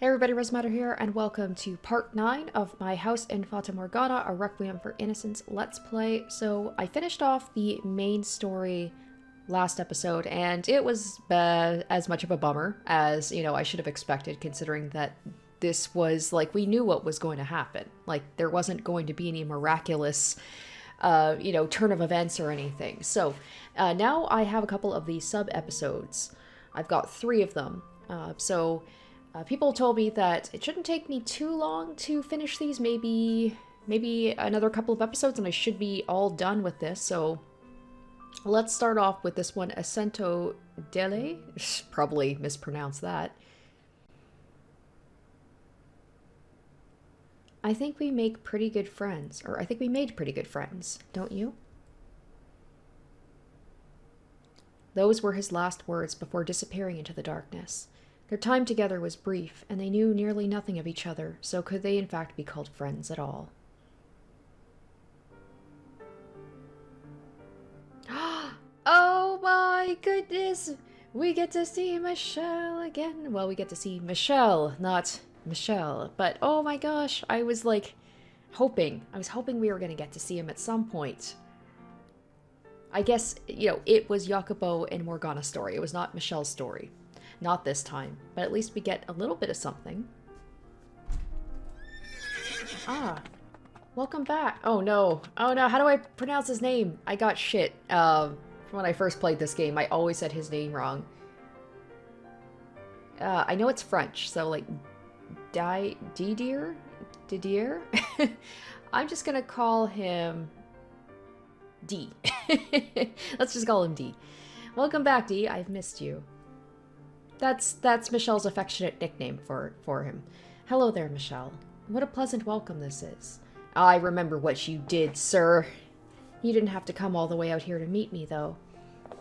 Hey everybody, Rosematter here, and welcome to part 9 of my House in Fata Morgana, a Requiem for Innocence Let's Play. So I finished off the main story last episode, and it was as much of a bummer as, I should have expected, considering that this was, we knew what was going to happen. There wasn't going to be any miraculous, turn of events or anything. So now I have a couple of these sub-episodes. I've got 3 of them. People told me that it shouldn't take me too long to finish these, maybe another couple of episodes and I should be all done with this. So let's start off with this one, ASSENTO DELE. Probably mispronounced that. I think we make pretty good friends, or I think we made pretty good friends, don't you? Those were his last words before disappearing into the darkness. Their time together was brief, and they knew nearly nothing of each other, so could they in fact be called friends at all? Oh my goodness! We get to see Michel again! Well, we get to see Michel, not Michel. But oh my gosh, I was hoping we were going to get to see him at some point. I guess, it was Jacopo and Morgana's story. It was not Michel's story. Not this time, but at least we get a little bit of something. Ah, welcome back. Oh no, how do I pronounce his name? I got shit. When I first played this game, I always said his name wrong. I know it's French, so Didier? I'm just gonna call him D. Let's just call him D. Welcome back, D. I've missed you. That's Michel's affectionate nickname for him. Hello there, Michel. What a pleasant welcome this is. I remember what you did, sir. You didn't have to come all the way out here to meet me, though.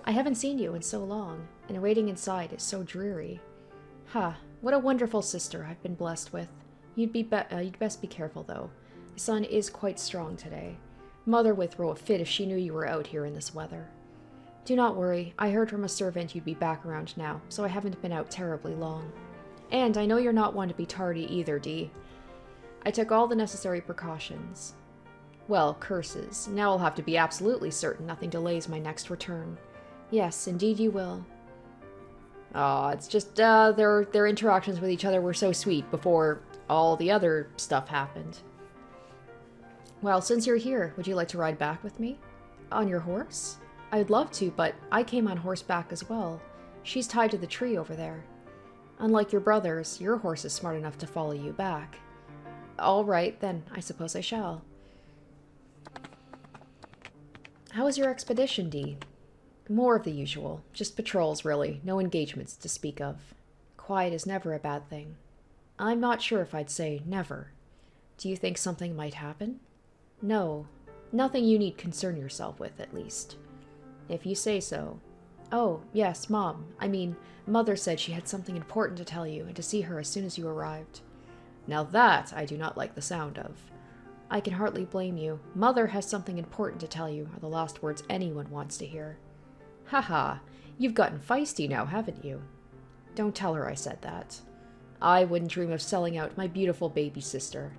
I haven't seen you in so long, and waiting inside is so dreary. What a wonderful sister I've been blessed with. You'd best be careful, though. The sun is quite strong today. Mother would throw a fit if she knew you were out here in this weather. Do not worry, I heard from a servant you'd be back around now, so I haven't been out terribly long. And I know you're not one to be tardy either, Dee. I took all the necessary precautions. Well, curses. Now I'll have to be absolutely certain nothing delays my next return. Yes, indeed you will. Aw, it's just, their interactions with each other were so sweet before all the other stuff happened. Well, since you're here, would you like to ride back with me? On your horse? I'd love to, but I came on horseback as well. She's tied to the tree over there. Unlike your brothers, your horse is smart enough to follow you back. All right, then I suppose I shall. How was your expedition, Dee? More of the usual. Just patrols, really. No engagements to speak of. Quiet is never a bad thing. I'm not sure if I'd say never. Do you think something might happen? No. Nothing you need concern yourself with, at least. If you say so. Oh, yes, Mother said she had something important to tell you and to see her as soon as you arrived. Now that I do not like the sound of. I can hardly blame you. Mother has something important to tell you are the last words anyone wants to hear. Haha, you've gotten feisty now, haven't you? Don't tell her I said that. I wouldn't dream of selling out my beautiful baby sister.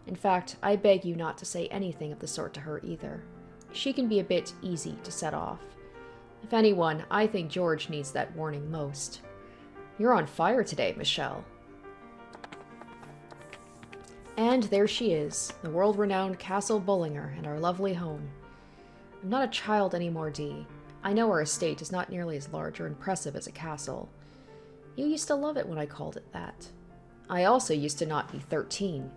In fact, I beg you not to say anything of the sort to her either. She can be a bit easy to set off. If anyone, I think George needs that warning most. You're on fire today, Michel. And there she is, the world-renowned Castle Bullinger and our lovely home. I'm not a child anymore, Dee. I know our estate is not nearly as large or impressive as a castle. You used to love it when I called it that. I also used to not be 13.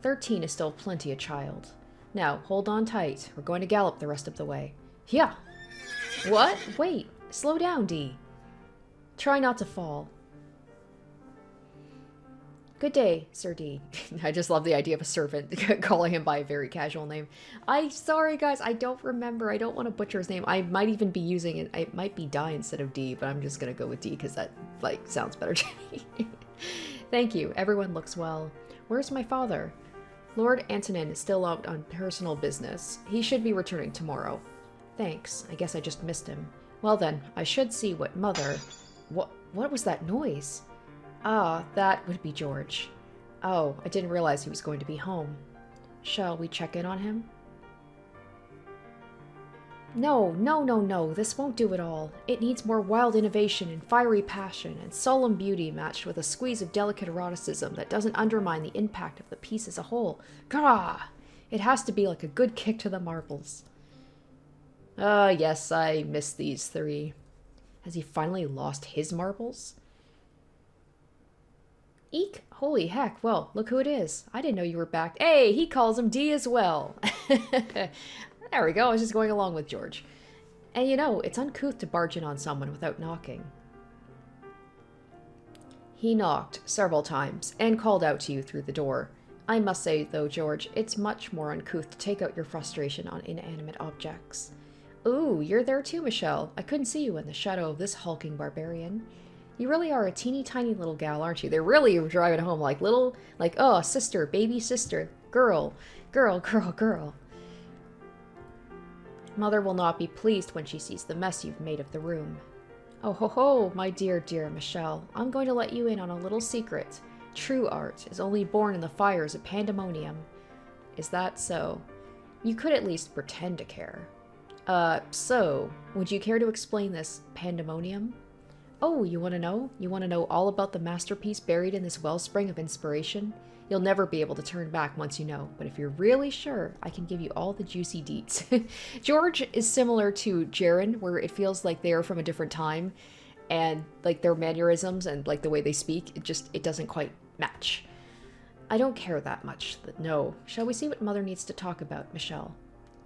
13 is still plenty a child. Now, hold on tight. We're going to gallop the rest of the way. Yeah. What? Wait. Slow down, Dee. Try not to fall. Good day, Sir D. I just love the idea of a servant calling him by a very casual name. Sorry guys, I don't remember. I don't want to butcher his name. I might even be using it. It might be Di instead of D, but I'm just going to go with D because that, sounds better to me. Thank you. Everyone looks well. Where's my father? Lord Antonin is still out on personal business. He should be returning tomorrow. Thanks. I guess I just missed him. Well then, I should see what Mother... What was that noise? Ah, that would be George. Oh, I didn't realize he was going to be home. Shall we check in on him? No, no, no, no, this won't do it all. It needs more wild innovation and fiery passion and solemn beauty matched with a squeeze of delicate eroticism that doesn't undermine the impact of the piece as a whole. Gah! It has to be like a good kick to the marbles. Yes, I miss these three. Has he finally lost his marbles? Eek! Holy heck, well, look who it is. I didn't know you were back. Hey, he calls him D as well. There we go, I was just going along with George. And you know, it's uncouth to barge in on someone without knocking. He knocked several times and called out to you through the door. I must say, though, George, it's much more uncouth to take out your frustration on inanimate objects. Ooh, you're there too, Michel. I couldn't see you in the shadow of this hulking barbarian. You really are a teeny tiny little gal, aren't you? They're really driving home like little, like, oh, sister, baby sister, girl, girl, girl, girl. Mother will not be pleased when she sees the mess you've made of the room. Oh ho ho, my dear, dear Michel, I'm going to let you in on a little secret. True art is only born in the fires of pandemonium. Is that so? You could at least pretend to care. So, would you care to explain this pandemonium? Oh, you want to know? You want to know all about the masterpiece buried in this wellspring of inspiration? You'll never be able to turn back once you know, but if you're really sure, I can give you all the juicy deets. George is similar to Jaren, where it feels like they are from a different time, and like their mannerisms and like the way they speak, it doesn't quite match. I don't care that much, no. Shall we see what Mother needs to talk about, Michel?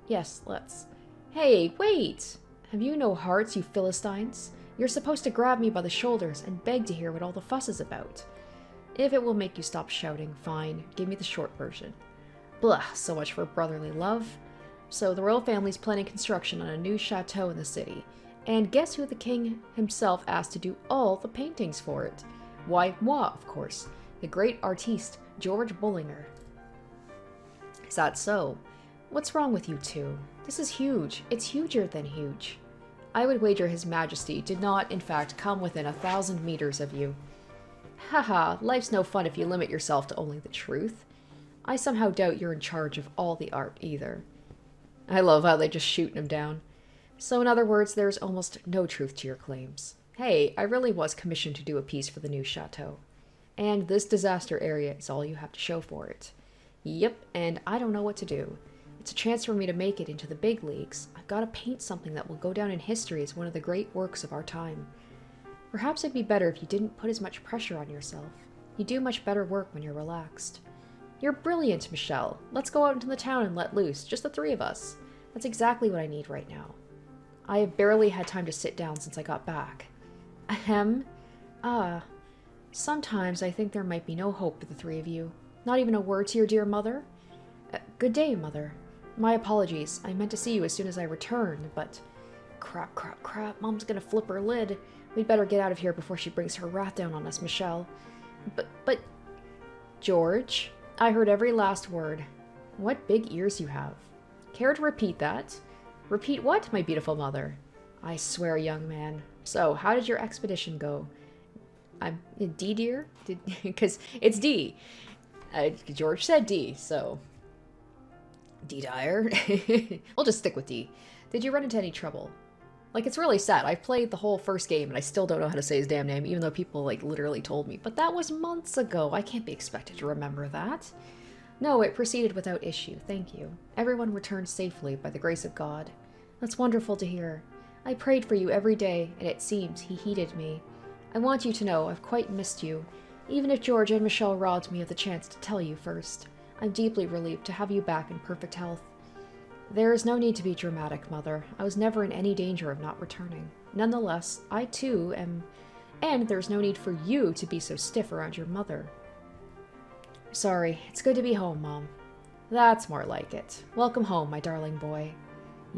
Yes, let's. Hey, wait! Have you no hearts, you Philistines? You're supposed to grab me by the shoulders and beg to hear what all the fuss is about. If it will make you stop shouting, fine. Give me the short version. Blah, so much for brotherly love. So the royal family's planning construction on a new chateau in the city. And guess who the king himself asked to do all the paintings for it? Why, moi, of course. The great artiste, George Bullinger. Is that so? What's wrong with you two? This is huge. It's huger than huge. I would wager His Majesty did not, in fact, come within 1,000 meters of you. Haha, life's no fun if you limit yourself to only the truth. I somehow doubt you're in charge of all the art, either. I love how they just shooting him down. So in other words, there's almost no truth to your claims. Hey, I really was commissioned to do a piece for the new chateau. And this disaster area is all you have to show for it. Yep, and I don't know what to do. It's a chance for me to make it into the big leagues. I've got to paint something that will go down in history as one of the great works of our time. Perhaps it'd be better if you didn't put as much pressure on yourself. You do much better work when you're relaxed. You're brilliant, Michel. Let's go out into the town and let loose, just the three of us. That's exactly what I need right now. I have barely had time to sit down since I got back. Ahem. Ah. Sometimes I think there might be no hope for the three of you. Not even a word to your dear mother? Good day, Mother. My apologies. I meant to see you as soon as I returned, but... Crap, crap, crap. Mom's gonna flip her lid. We'd better get out of here before she brings her wrath down on us, Michel. But... George? I heard every last word. What big ears you have. Care to repeat that? Repeat what, my beautiful mother? I swear, young man. So, how did your expedition go? D, dear? Because it's D. George said D, so... D dire? We'll just stick with D. Did you run into any trouble? Like, it's really sad. I've played the whole first game and I still don't know how to say his damn name, even though people, like, literally told me. But that was months ago. I can't be expected to remember that. No, it proceeded without issue. Thank you. Everyone returned safely by the grace of God. That's wonderful to hear. I prayed for you every day, and it seems he heeded me. I want you to know I've quite missed you, even if George and Michel robbed me of the chance to tell you first. I'm deeply relieved to have you back in perfect health. There is no need to be dramatic, Mother. I was never in any danger of not returning. Nonetheless, I too am... And there's no need for you to be so stiff around your mother. Sorry, it's good to be home, Mom. That's more like it. Welcome home, my darling boy.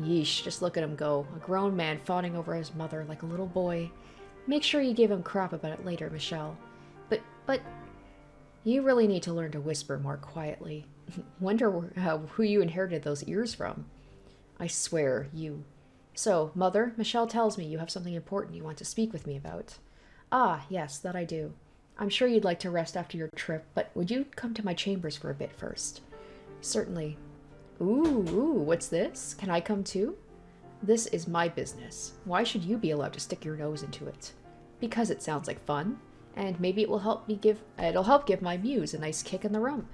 Yeesh, just look at him go. A grown man fawning over his mother like a little boy. Make sure you give him crap about it later, Michel. But... You really need to learn to whisper more quietly. Wonder who you inherited those ears from. I swear, you... So, Mother, Michel tells me you have something important you want to speak with me about. Ah, yes, that I do. I'm sure you'd like to rest after your trip, but would you come to my chambers for a bit first? Certainly. Ooh, what's this? Can I come too? This is my business. Why should you be allowed to stick your nose into it? Because it sounds like fun, and maybe it'll help give my muse a nice kick in the rump.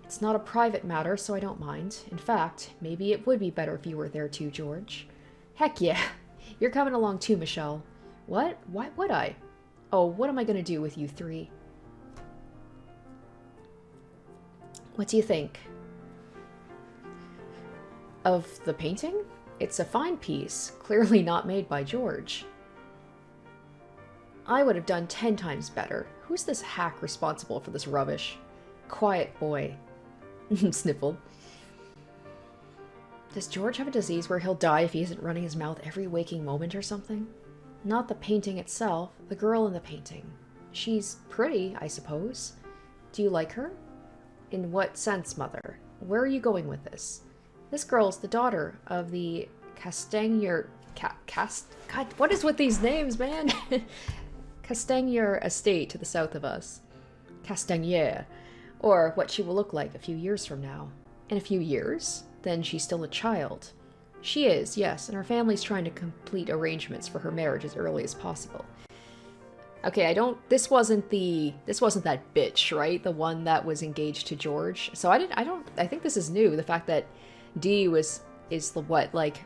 It's not a private matter, so I don't mind. In fact, maybe it would be better if you were there too, George. Heck yeah. You're coming along too, Michel. What? Why would I? Oh, what am I going to do with you three? What do you think? Of the painting? It's a fine piece, clearly not made by George. I would have done 10 times better. Who's this hack responsible for this rubbish? Quiet boy. Sniffle. Does George have a disease where he'll die if he isn't running his mouth every waking moment or something? Not the painting itself, the girl in the painting. She's pretty, I suppose. Do you like her? In what sense, Mother? Where are you going with this? This girl's the daughter of the Castagnier... God, what is with these names, man? Castagnier estate to the south of us. Castagnier. Or what she will look like a few years from now. In a few years? Then she's still a child. She is, yes, and her family's trying to complete arrangements for her marriage as early as possible. Okay, this wasn't that bitch, right? The one that was engaged to George. So I think this is new. The fact that D is the what, like,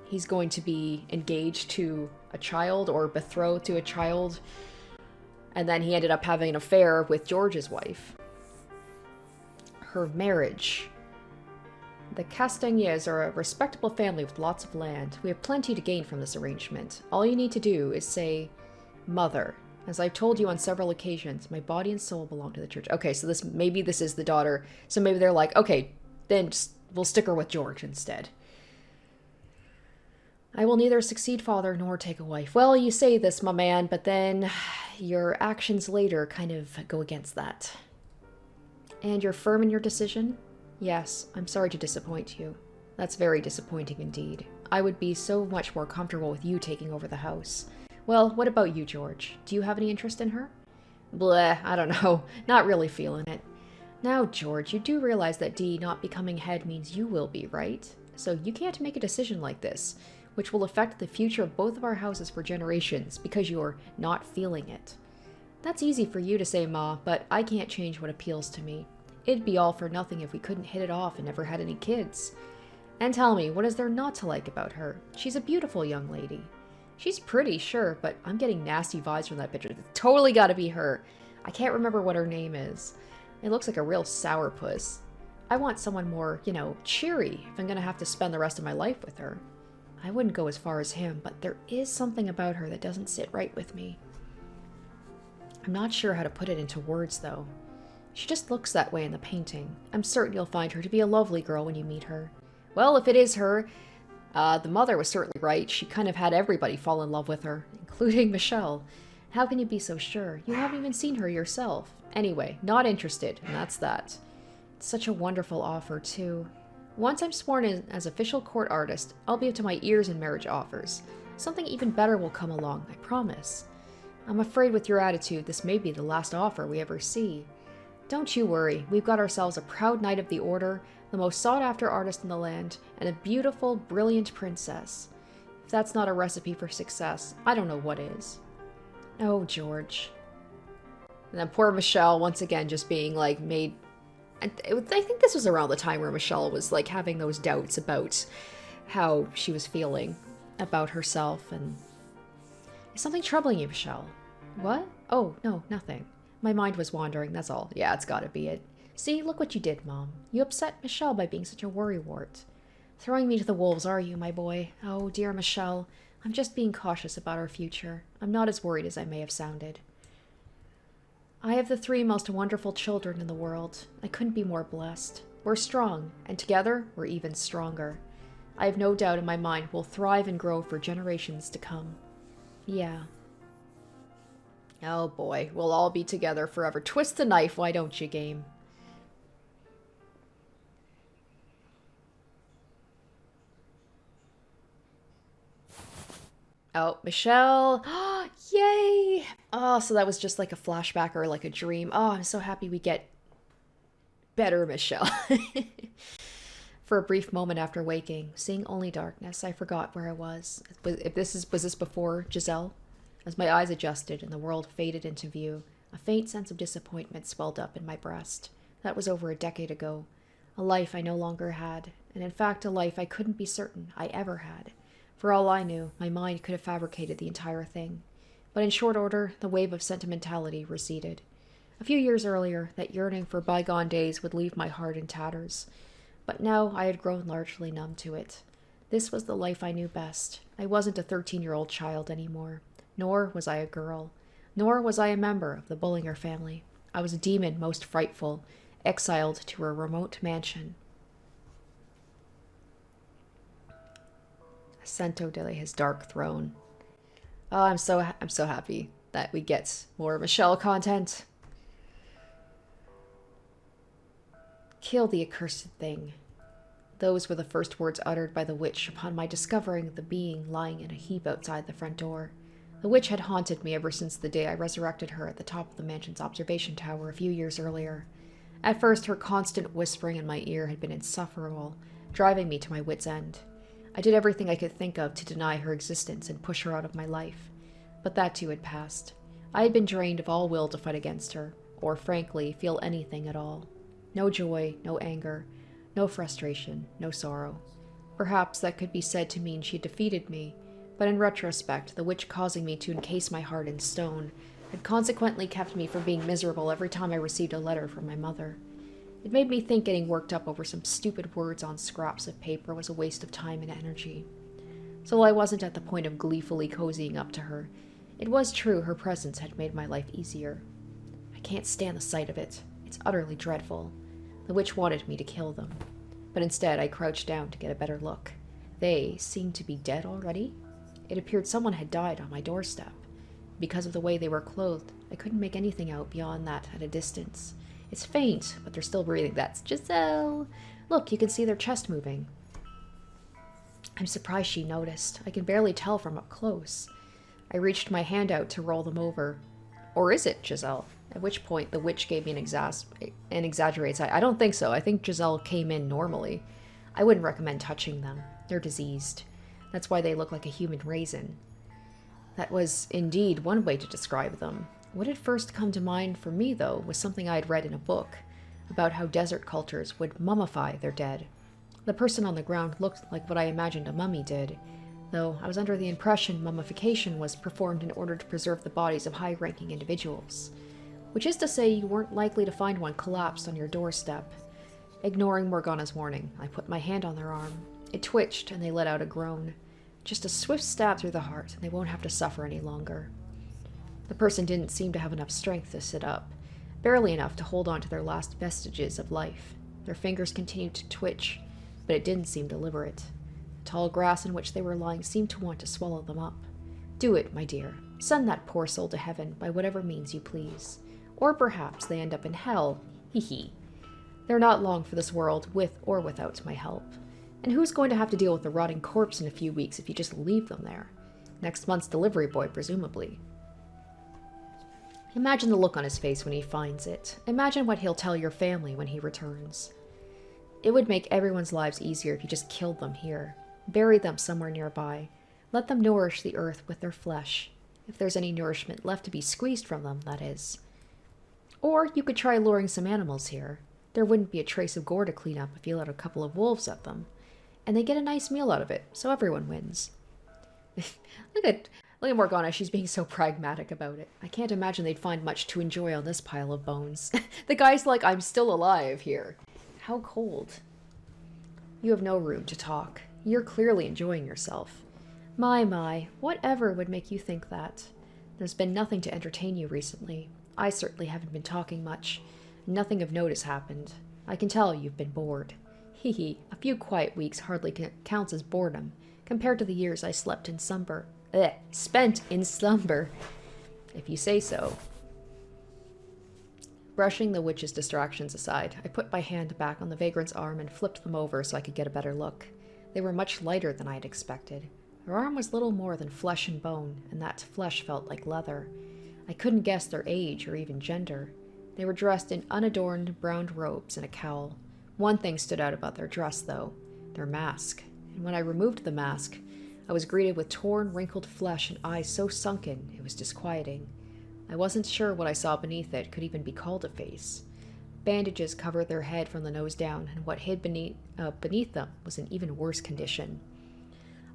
he's going to be engaged to a child or betrothed to a child, and then he ended up having an affair with George's wife. Her marriage. The Castagners are a respectable family with lots of land. We have plenty to gain from this arrangement. All you need to do is say, Mother. As I've told you on several occasions, my body and soul belong to the church. Okay, so maybe this is the daughter. So maybe they're like, okay, then we'll stick her with George instead. I will neither succeed father nor take a wife. Well, you say this, my man, but then your actions later kind of go against that. And you're firm in your decision? Yes, I'm sorry to disappoint you. That's very disappointing indeed. I would be so much more comfortable with you taking over the house. Well, what about you, George? Do you have any interest in her? Bleh, I don't know. Not really feeling it. Now, George, you do realize that Dee not becoming head means you will be, right? So you can't make a decision like this, which will affect the future of both of our houses for generations because you're not feeling it. That's easy for you to say, Ma, but I can't change what appeals to me. It'd be all for nothing if we couldn't hit it off and never had any kids. And tell me, what is there not to like about her? She's a beautiful young lady. She's pretty, sure, but I'm getting nasty vibes from that picture. It's totally gotta be her. I can't remember what her name is. It looks like a real sourpuss. I want someone more, cheery if I'm gonna have to spend the rest of my life with her. I wouldn't go as far as him, but there is something about her that doesn't sit right with me. I'm not sure how to put it into words, though. She just looks that way in the painting. I'm certain you'll find her to be a lovely girl when you meet her. Well, if it is her, the mother was certainly right. She kind of had everybody fall in love with her, including Michel. How can you be so sure? You haven't even seen her yourself. Anyway, not interested, and that's that. It's such a wonderful offer, too. Once I'm sworn in as official court artist, I'll be up to my ears in marriage offers. Something even better will come along, I promise. I'm afraid with your attitude, this may be the last offer we ever see. Don't you worry, we've got ourselves a proud knight of the order, the most sought-after artist in the land, and a beautiful, brilliant princess. If that's not a recipe for success, I don't know what is. Oh, George. And then poor Michel, once again, just being, made... I think this was around the time where Michel was, having those doubts about how she was feeling about herself, and... Is something troubling you, Michel? What? Oh, no, nothing. My mind was wandering, that's all. Yeah, it's gotta be it. See, look what you did, Mom. You upset Michel by being such a worrywart. Throwing me to the wolves, are you, my boy? Oh, dear Michel. I'm just being cautious about our future. I'm not as worried as I may have sounded. I have the 3 most wonderful children in the world. I couldn't be more blessed. We're strong, and together, we're even stronger. I have no doubt in my mind we'll thrive and grow for generations to come. Yeah. Oh boy, we'll all be together forever. Twist the knife, why don't you, game? Oh, Michel. Yay! Oh, so that was just like a flashback or like a dream. Oh, I'm so happy we get better Michel. For a brief moment after waking, seeing only darkness, I forgot where I was. Was this before Giselle? As my eyes adjusted and the world faded into view, a faint sense of disappointment swelled up in my breast. That was over a decade ago. A life I no longer had, and in fact a life I couldn't be certain I ever had. For all I knew, my mind could have fabricated the entire thing. But in short order, the wave of sentimentality receded. A few years earlier, that yearning for bygone days would leave my heart in tatters. But now I had grown largely numb to it. This was the life I knew best. I wasn't a 13-year-old child anymore. Nor was I a girl. Nor was I a member of the Bullinger family. I was a demon most frightful, exiled to a remote mansion. ASSENTO, DELE, his dark throne. Oh, I'm so happy that we get more Michel content. Kill the accursed thing. Those were the first words uttered by the witch upon my discovering the being lying in a heap outside the front door. The witch had haunted me ever since the day I resurrected her at the top of the mansion's observation tower a few years earlier. At first, her constant whispering in my ear had been insufferable, driving me to my wit's end. I did everything I could think of to deny her existence and push her out of my life. But that too had passed. I had been drained of all will to fight against her, or frankly, feel anything at all. No joy, no anger, no frustration, no sorrow. Perhaps that could be said to mean she had defeated me, but in retrospect, the witch causing me to encase my heart in stone had consequently kept me from being miserable every time I received a letter from my mother. It made me think getting worked up over some stupid words on scraps of paper was a waste of time and energy. So while I wasn't at the point of gleefully cozying up to her, it was true her presence had made my life easier. I can't stand the sight of it. It's utterly dreadful. The witch wanted me to kill them, but instead I crouched down to get a better look. They seemed to be dead already. It appeared someone had died on my doorstep. Because of the way they were clothed, I couldn't make anything out beyond that at a distance. It's faint, but they're still breathing. That's Giselle. Look, you can see their chest moving. I'm surprised she noticed. I can barely tell from up close. I reached my hand out to roll them over. Or is it Giselle? At which point the witch gave me an exaggerated sigh. I don't think so. I think Giselle came in normally. I wouldn't recommend touching them. They're diseased. That's why they look like a human raisin. That was indeed one way to describe them. What had first come to mind for me, though, was something I had read in a book about how desert cultures would mummify their dead. The person on the ground looked like what I imagined a mummy did, though I was under the impression mummification was performed in order to preserve the bodies of high-ranking individuals. Which is to say you weren't likely to find one collapsed on your doorstep. Ignoring Morgana's warning, I put my hand on their arm. It twitched, and they let out a groan. Just a swift stab through the heart, and they won't have to suffer any longer. The person didn't seem to have enough strength to sit up, barely enough to hold on to their last vestiges of life. Their fingers continued to twitch, but it didn't seem deliberate. The tall grass in which they were lying seemed to want to swallow them up. Do it, my dear. Send that poor soul to heaven by whatever means you please. Or perhaps they end up in hell. Hee hee. They're not long for this world, with or without my help. And who's going to have to deal with a rotting corpse in a few weeks if you just leave them there? Next month's delivery boy, presumably. Imagine the look on his face when he finds it. Imagine what he'll tell your family when he returns. It would make everyone's lives easier if you just killed them here. Bury them somewhere nearby. Let them nourish the earth with their flesh. If there's any nourishment left to be squeezed from them, that is. Or you could try luring some animals here. There wouldn't be a trace of gore to clean up if you let a couple of wolves at them. And they get a nice meal out of it, so everyone wins. Look at Morgana, she's being so pragmatic about it. I can't imagine they'd find much to enjoy on this pile of bones. The guy's like, I'm still alive here. How cold. You have no room to talk. You're clearly enjoying yourself. My, whatever would make you think that? There's been nothing to entertain you recently. I certainly haven't been talking much. Nothing of note has happened. I can tell you've been bored. Hee hee, a few quiet weeks hardly counts as boredom, compared to the years I spent in slumber. If you say so. Brushing the witch's distractions aside, I put my hand back on the vagrant's arm and flipped them over so I could get a better look. They were much lighter than I had expected. Her arm was little more than flesh and bone, and that flesh felt like leather. I couldn't guess their age or even gender. They were dressed in unadorned brown robes and a cowl. One thing stood out about their dress, though, their mask. And when I removed the mask, I was greeted with torn, wrinkled flesh and eyes so sunken it was disquieting. I wasn't sure what I saw beneath it could even be called a face. Bandages covered their head from the nose down, and what hid beneath them was in even worse condition.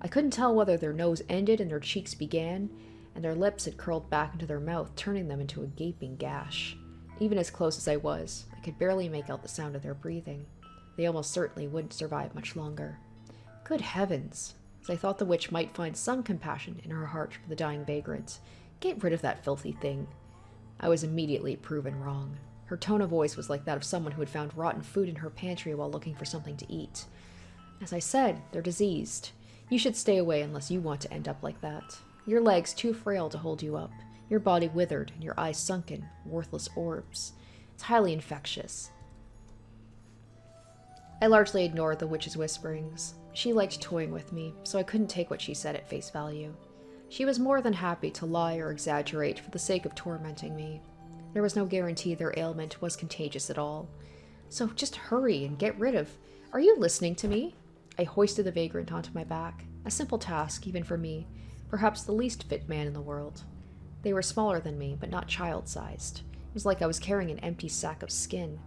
I couldn't tell whether their nose ended and their cheeks began, and their lips had curled back into their mouth, turning them into a gaping gash. Even as close as I was, I could barely make out the sound of their breathing. They almost certainly wouldn't survive much longer. Good heavens! As I thought the witch might find some compassion in her heart for the dying vagrants. Get rid of that filthy thing. I was immediately proven wrong. Her tone of voice was like that of someone who had found rotten food in her pantry while looking for something to eat. As I said, they're diseased. You should stay away unless you want to end up like that. Your legs too frail to hold you up. Your body withered and your eyes sunken, worthless orbs. It's highly infectious. I largely ignored the witch's whisperings. She liked toying with me, so I couldn't take what she said at face value. She was more than happy to lie or exaggerate for the sake of tormenting me. There was no guarantee their ailment was contagious at all. So just hurry and get rid of... Are you listening to me? I hoisted the vagrant onto my back. A simple task, even for me. Perhaps the least fit man in the world. They were smaller than me, but not child-sized. It was like I was carrying an empty sack of skin.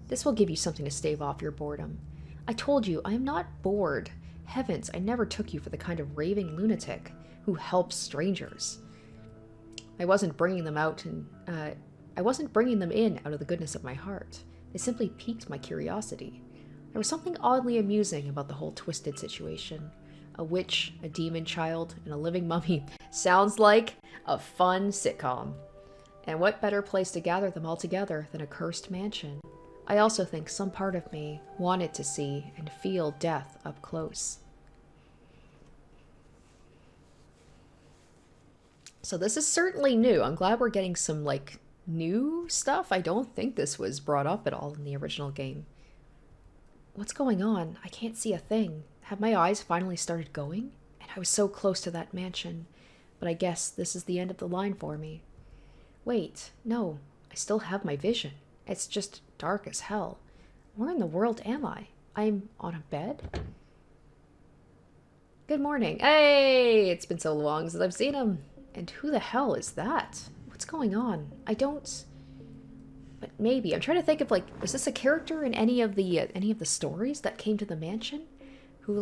This will give you something to stave off your boredom. I told you, I am not bored. Heavens, I never took you for the kind of raving lunatic who helps strangers. I wasn't bringing them in out of the goodness of my heart. They simply piqued my curiosity. There was something oddly amusing about the whole twisted situation. A witch, a demon child, and a living mummy. Sounds like a fun sitcom. And what better place to gather them all together than a cursed mansion? I also think some part of me wanted to see and feel death up close. So this is certainly new. I'm glad we're getting some, new stuff. I don't think this was brought up at all in the original game. What's going on? I can't see a thing. Have my eyes finally started going? And I was so close to that mansion. But I guess this is the end of the line for me. Wait, no. I still have my vision. It's just dark as hell. Where in the world am I? I'm on a bed? Good morning. Hey! It's been so long since I've seen him. And who the hell is that? What's going on? I don't... But maybe. I'm trying to think of, was this a character in any of the stories that came to the mansion? Who,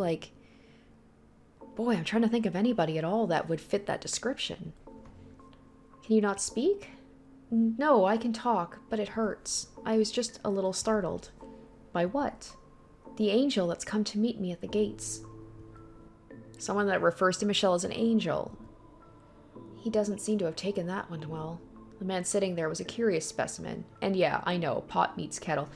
Boy, I'm trying to think of anybody at all that would fit that description. Can you not speak? No, I can talk, but it hurts. I was just a little startled. By what? The angel that's come to meet me at the gates. Someone that refers to Michel as an angel. He doesn't seem to have taken that one well. The man sitting there was a curious specimen. And yeah, I know, pot meets kettle.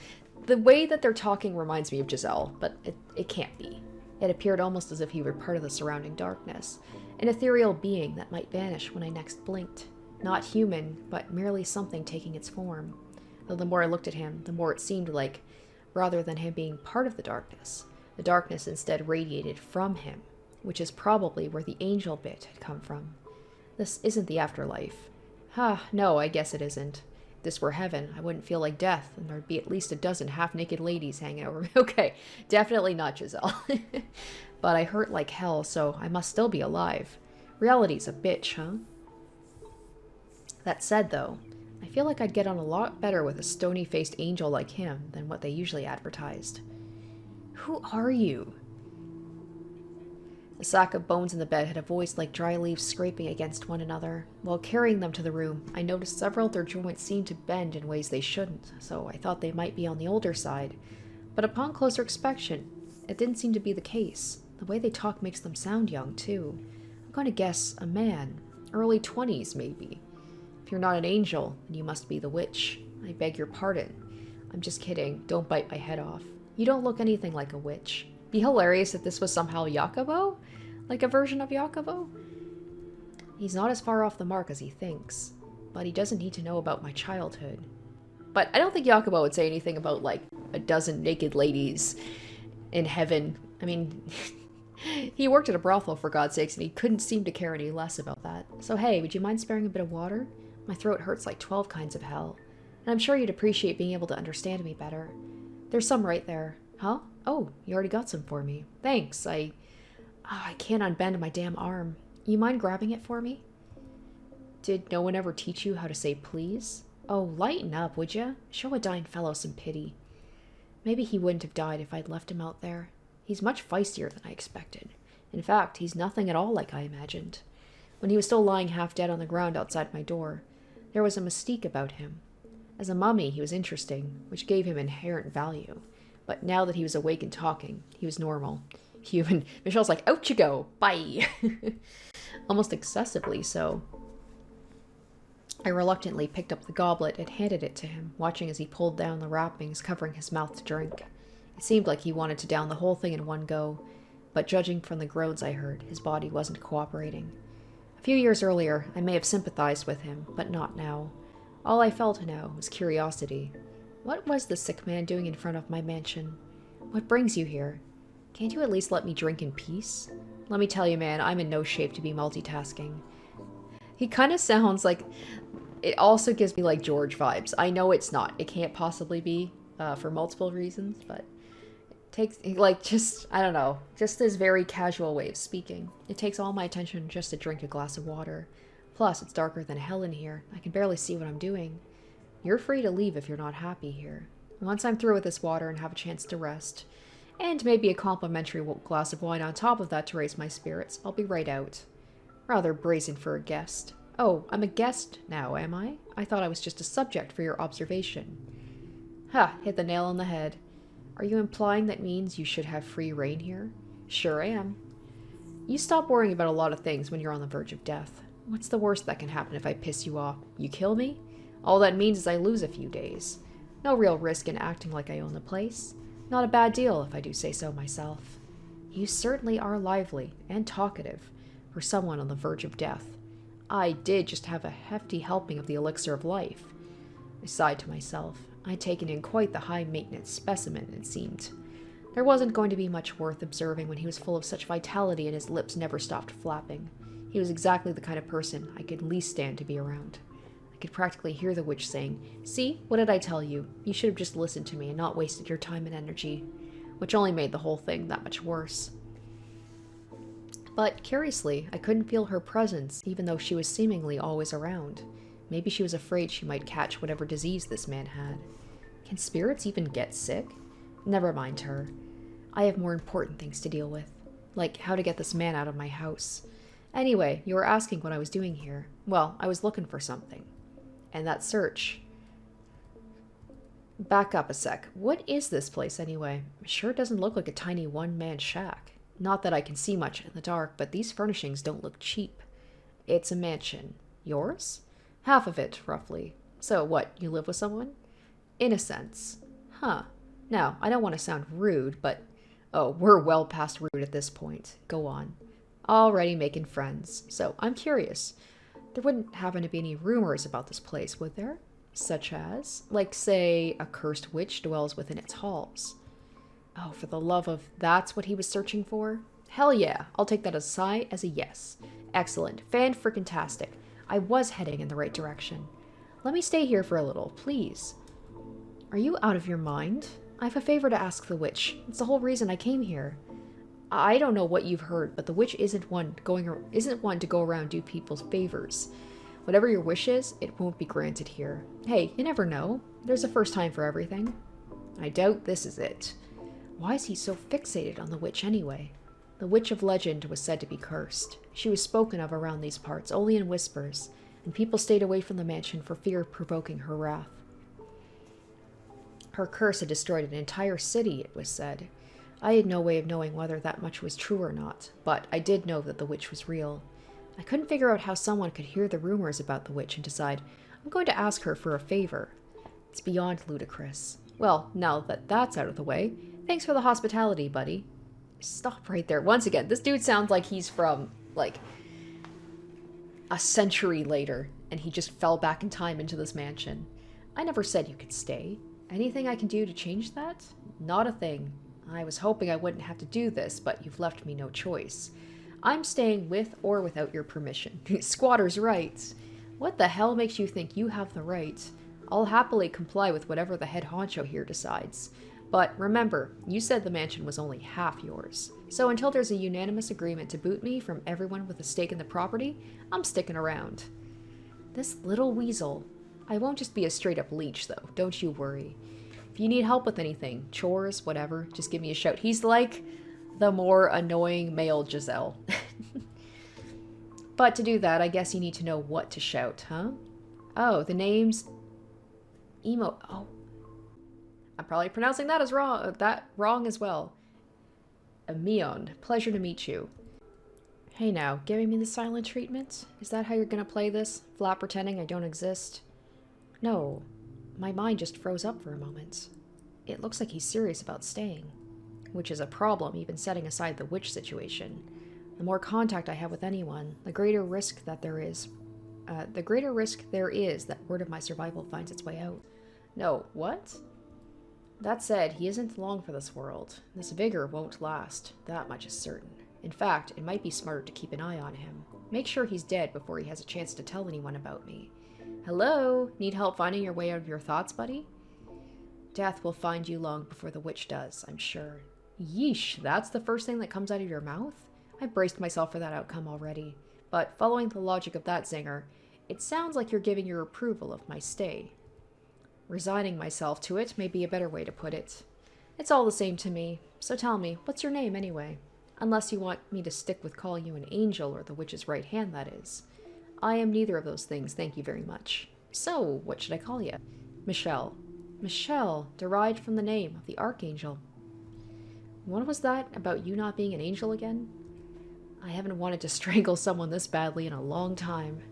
The way that they're talking reminds me of Giselle, but it can't be. It appeared almost as if he were part of the surrounding darkness, an ethereal being that might vanish when I next blinked. Not human, but merely something taking its form. Though the more I looked at him, the more it seemed like, rather than him being part of the darkness instead radiated from him, which is probably where the angel bit had come from. This isn't the afterlife. No, I guess it isn't. If this were heaven, I wouldn't feel like death, and there'd be at least a dozen half-naked ladies hanging over me. Okay, definitely not Giselle. But I hurt like hell, so I must still be alive. Reality's a bitch, huh? That said, though, I feel like I'd get on a lot better with a stony-faced angel like him than what they usually advertised. Who are you? The sack of bones in the bed had a voice like dry leaves scraping against one another. While carrying them to the room, I noticed several of their joints seemed to bend in ways they shouldn't, so I thought they might be on the older side. But upon closer inspection, it didn't seem to be the case. The way they talk makes them sound young, too. I'm going to guess a man. Early 20s, maybe. If you're not an angel, then you must be the witch. I beg your pardon. I'm just kidding. Don't bite my head off. You don't look anything like a witch. Be hilarious if this was somehow Jacobo? Like a version of Jacobo? He's not as far off the mark as he thinks. But he doesn't need to know about my childhood. But I don't think Jacobo would say anything about, a dozen naked ladies in heaven. I mean, He worked at a brothel, for God's sakes, and he couldn't seem to care any less about that. So hey, would you mind sparing a bit of water? My throat hurts like 12 kinds of hell. And I'm sure you'd appreciate being able to understand me better. There's some right there. Huh? Oh, you already got some for me. Thanks, I can't unbend my damn arm. You mind grabbing it for me? Did no one ever teach you how to say please? Oh, lighten up, would ya? Show a dying fellow some pity. Maybe he wouldn't have died if I'd left him out there. He's much feistier than I expected. In fact, he's nothing at all like I imagined. When he was still lying half dead on the ground outside my door, there was a mystique about him. As a mummy, he was interesting, which gave him inherent value. But now that he was awake and talking, he was normal. Human. Michelle's like, out you go, bye! Almost excessively so. I reluctantly picked up the goblet and handed it to him, watching as he pulled down the wrappings covering his mouth to drink. It seemed like he wanted to down the whole thing in one go, but judging from the groans I heard, his body wasn't cooperating. A few years earlier, I may have sympathized with him, but not now. All I felt now was curiosity. What was the sick man doing in front of my mansion? What brings you here? Can't you at least let me drink in peace? Let me tell you, man, I'm in no shape to be multitasking. He kind of sounds like... It also gives me, like, George vibes. I know it's not. It can't possibly be, for multiple reasons, but... It takes, like, just... I don't know. Just this very casual way of speaking. It takes all my attention just to drink a glass of water. Plus, it's darker than hell in here. I can barely see what I'm doing. You're free to leave if you're not happy here. Once I'm through with this water and have a chance to rest... And maybe a complimentary glass of wine on top of that to raise my spirits, I'll be right out. Rather brazen for a guest. Oh, I'm a guest now, am I? I thought I was just a subject for your observation. Ha, hit the nail on the head. Are you implying that means you should have free reign here? Sure I am. You stop worrying about a lot of things when you're on the verge of death. What's the worst that can happen if I piss you off? You kill me? All that means is I lose a few days. No real risk in acting like I own the place. Not a bad deal, if I do say so myself. You certainly are lively and talkative for someone on the verge of death. I did just have a hefty helping of the elixir of life. I sighed to myself. I'd taken in quite the high-maintenance specimen, it seemed. There wasn't going to be much worth observing when he was full of such vitality and his lips never stopped flapping. He was exactly the kind of person I could least stand to be around. I could practically hear the witch saying, "See, what did I tell you? You should have just listened to me and not wasted your time and energy," which only made the whole thing that much worse. But, curiously, I couldn't feel her presence, even though she was seemingly always around. Maybe she was afraid she might catch whatever disease this man had. Can spirits even get sick? Never mind her. I have more important things to deal with, like how to get this man out of my house. Anyway, you were asking what I was doing here. Well, I was looking for something. And that search... Back up a sec. What is this place, anyway? Sure doesn't look like a tiny one-man shack. Not that I can see much in the dark, but these furnishings don't look cheap. It's a mansion. Yours? Half of it, roughly. So what, you live with someone? Innocence. Huh. Now, I don't want to sound rude, but... Oh, we're well past rude at this point. Go on. Already making friends. So, I'm curious. There wouldn't happen to be any rumors about this place, would there? Such as? Like, say, a cursed witch dwells within its halls. Oh, for the love of... That's what he was searching for? Hell yeah. I'll take that as a sigh as a yes. Excellent. Fan-frickin-tastic. I was heading in the right direction. Let me stay here for a little, please. Are you out of your mind? I have a favor to ask the witch. It's the whole reason I came here. I don't know what you've heard, but the witch isn't one to go around do people's favors. Whatever your wish is, it won't be granted here. Hey, you never know. There's a first time for everything. I doubt this is it. Why is he so fixated on the witch anyway? The witch of legend was said to be cursed. She was spoken of around these parts only in whispers, and people stayed away from the mansion for fear of provoking her wrath. Her curse had destroyed an entire city, it was said. I had no way of knowing whether that much was true or not, but I did know that the witch was real. I couldn't figure out how someone could hear the rumors about the witch and decide, I'm going to ask her for a favor. It's beyond ludicrous. Well, now that that's out of the way, thanks for the hospitality, buddy. Stop right there. Once again, this dude sounds like he's from, like, a century later, and he just fell back in time into this mansion. I never said you could stay. Anything I can do to change that? Not a thing. I was hoping I wouldn't have to do this, but you've left me no choice. I'm staying with or without your permission. Squatter's rights. What the hell makes you think you have the right? I'll happily comply with whatever the head honcho here decides. But remember, you said the mansion was only half yours. So until there's a unanimous agreement to boot me from everyone with a stake in the property, I'm sticking around. This little weasel. I won't just be a straight-up leech, though. Don't you worry. If you need help with anything, chores, whatever, just give me a shout. He's like the more annoying male Giselle. But to do that, I guess you need to know what to shout, huh? Oh, the name's... Emo... Oh. I'm probably pronouncing that wrong as well. Emion, pleasure to meet you. Hey now, giving me the silent treatment? Is that how you're gonna play this? Flat pretending I don't exist? No. My mind just froze up for a moment. It looks like he's serious about staying. Which is a problem, even setting aside the witch situation. The more contact I have with anyone, the greater risk there is that word of my survival finds its way out. No, what? That said, he isn't long for this world. This vigor won't last. That much is certain. In fact, it might be smarter to keep an eye on him. Make sure he's dead before he has a chance to tell anyone about me. Hello? Need help finding your way out of your thoughts, buddy? Death will find you long before the witch does, I'm sure. Yeesh, that's the first thing that comes out of your mouth? I braced myself for that outcome already. But following the logic of that zinger, it sounds like you're giving your approval of my stay. Resigning myself to it may be a better way to put it. It's all the same to me, so tell me, what's your name anyway? Unless you want me to stick with calling you an angel or the witch's right hand, that is. I am neither of those things, thank you very much. So, what should I call you? Michel. Michel, derived from the name of the archangel. What was that about you not being an angel again? I haven't wanted to strangle someone this badly in a long time.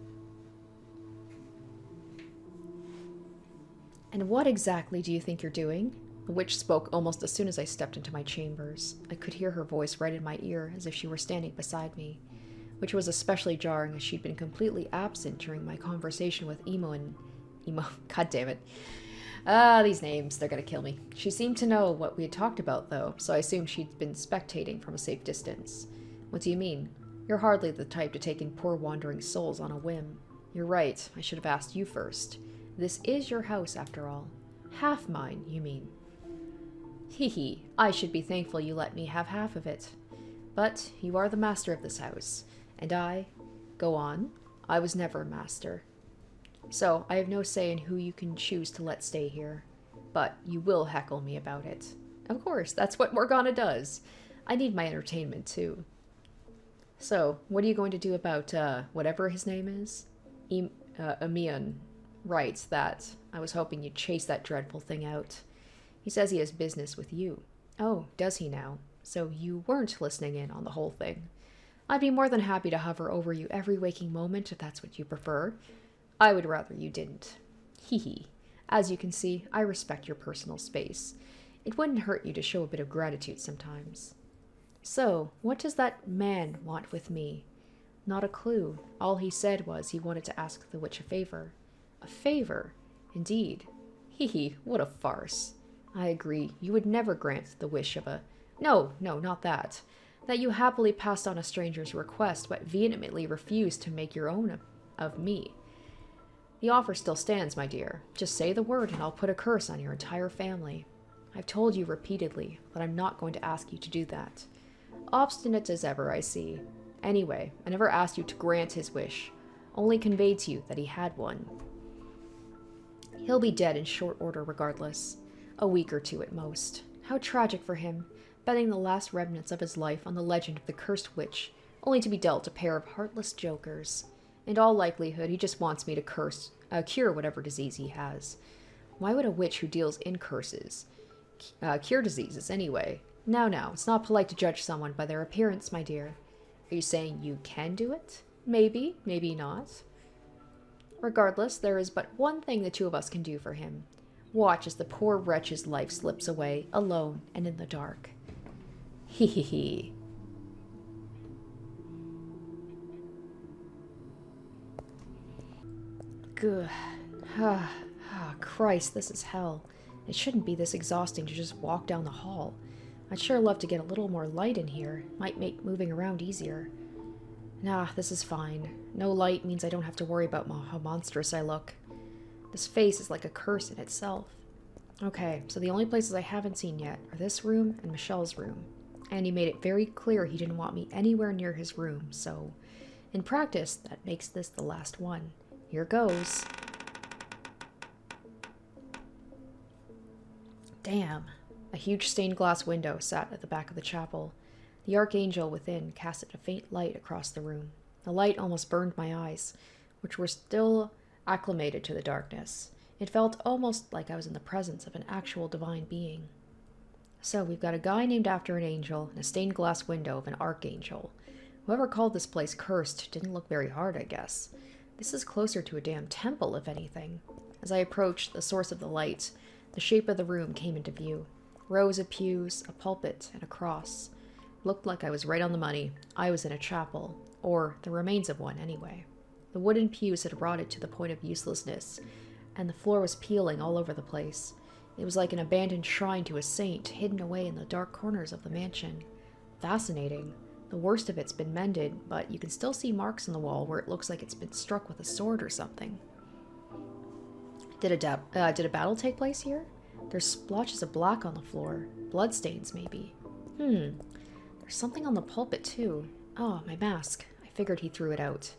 And what exactly do you think you're doing? The witch spoke almost as soon as I stepped into my chambers. I could hear her voice right in my ear, as if she were standing beside me, which was especially jarring as she'd been completely absent during my conversation with Emo. God damn it. These names, they're gonna kill me. She seemed to know what we had talked about, though, so I assumed she'd been spectating from a safe distance. What do you mean? You're hardly the type to take in poor wandering souls on a whim. You're right, I should have asked you first. This is your house, after all. Half mine, you mean. Hee hee, I should be thankful you let me have half of it. But you are the master of this house, and go on, I was never a master. So I have no say in who you can choose to let stay here. But you will heckle me about it. Of course, that's what Morgana does. I need my entertainment, too. So, what are you going to do about, whatever his name is? Emion writes that. I was hoping you'd chase that dreadful thing out. He says he has business with you. Oh, does he now? So you weren't listening in on the whole thing. I'd be more than happy to hover over you every waking moment if that's what you prefer. I would rather you didn't. Hee hee. As you can see, I respect your personal space. It wouldn't hurt you to show a bit of gratitude sometimes. So, what does that man want with me? Not a clue. All he said was he wanted to ask the witch a favor. A favor? Indeed. Hee hee, what a farce. I agree, you would never grant the wish of a... No, not that. That you happily passed on a stranger's request, but vehemently refused to make your own of me. The offer still stands, my dear. Just say the word and I'll put a curse on your entire family. I've told you repeatedly that I'm not going to ask you to do that. Obstinate as ever, I see. Anyway, I never asked you to grant his wish. Only conveyed to you that he had one. He'll be dead in short order regardless. A week or two at most. How tragic for him, betting the last remnants of his life on the legend of the cursed witch, only to be dealt a pair of heartless jokers. In all likelihood, he just wants me to cure whatever disease he has. Why would a witch who deals in curses cure diseases anyway? Now, it's not polite to judge someone by their appearance, my dear. Are you saying you can do it? Maybe, maybe not. Regardless, there is but one thing the two of us can do for him. Watch as the poor wretch's life slips away, alone and in the dark. Hee hee hee. Good. Christ, this is hell. It shouldn't be this exhausting to just walk down the hall. I'd sure love to get a little more light in here. Might make moving around easier. Nah, this is fine. No light means I don't have to worry about how monstrous I look. This face is like a curse in itself. Okay, so the only places I haven't seen yet are this room and Michel's room. And he made it very clear he didn't want me anywhere near his room, so in practice, that makes this the last one. Here goes. Damn. A huge stained glass window sat at the back of the chapel. The archangel within casted a faint light across the room. The light almost burned my eyes, which were still acclimated to the darkness. It felt almost like I was in the presence of an actual divine being. So we've got a guy named after an angel and a stained glass window of an archangel. Whoever called this place cursed didn't look very hard, I guess. This is closer to a damn temple, if anything. As I approached the source of the light, the shape of the room came into view. Rows of pews, a pulpit, and a cross. Looked like I was right on the money. I was in a chapel, or the remains of one anyway. The wooden pews had rotted to the point of uselessness, and the floor was peeling all over the place. It was like an abandoned shrine to a saint, hidden away in the dark corners of the mansion. Fascinating. The worst of it's been mended, but you can still see marks on the wall where it looks like it's been struck with a sword or something. Did a battle take place here? There's splotches of black on the floor. Bloodstains, maybe. There's something on the pulpit, too. Oh, my mask. I figured he threw it out.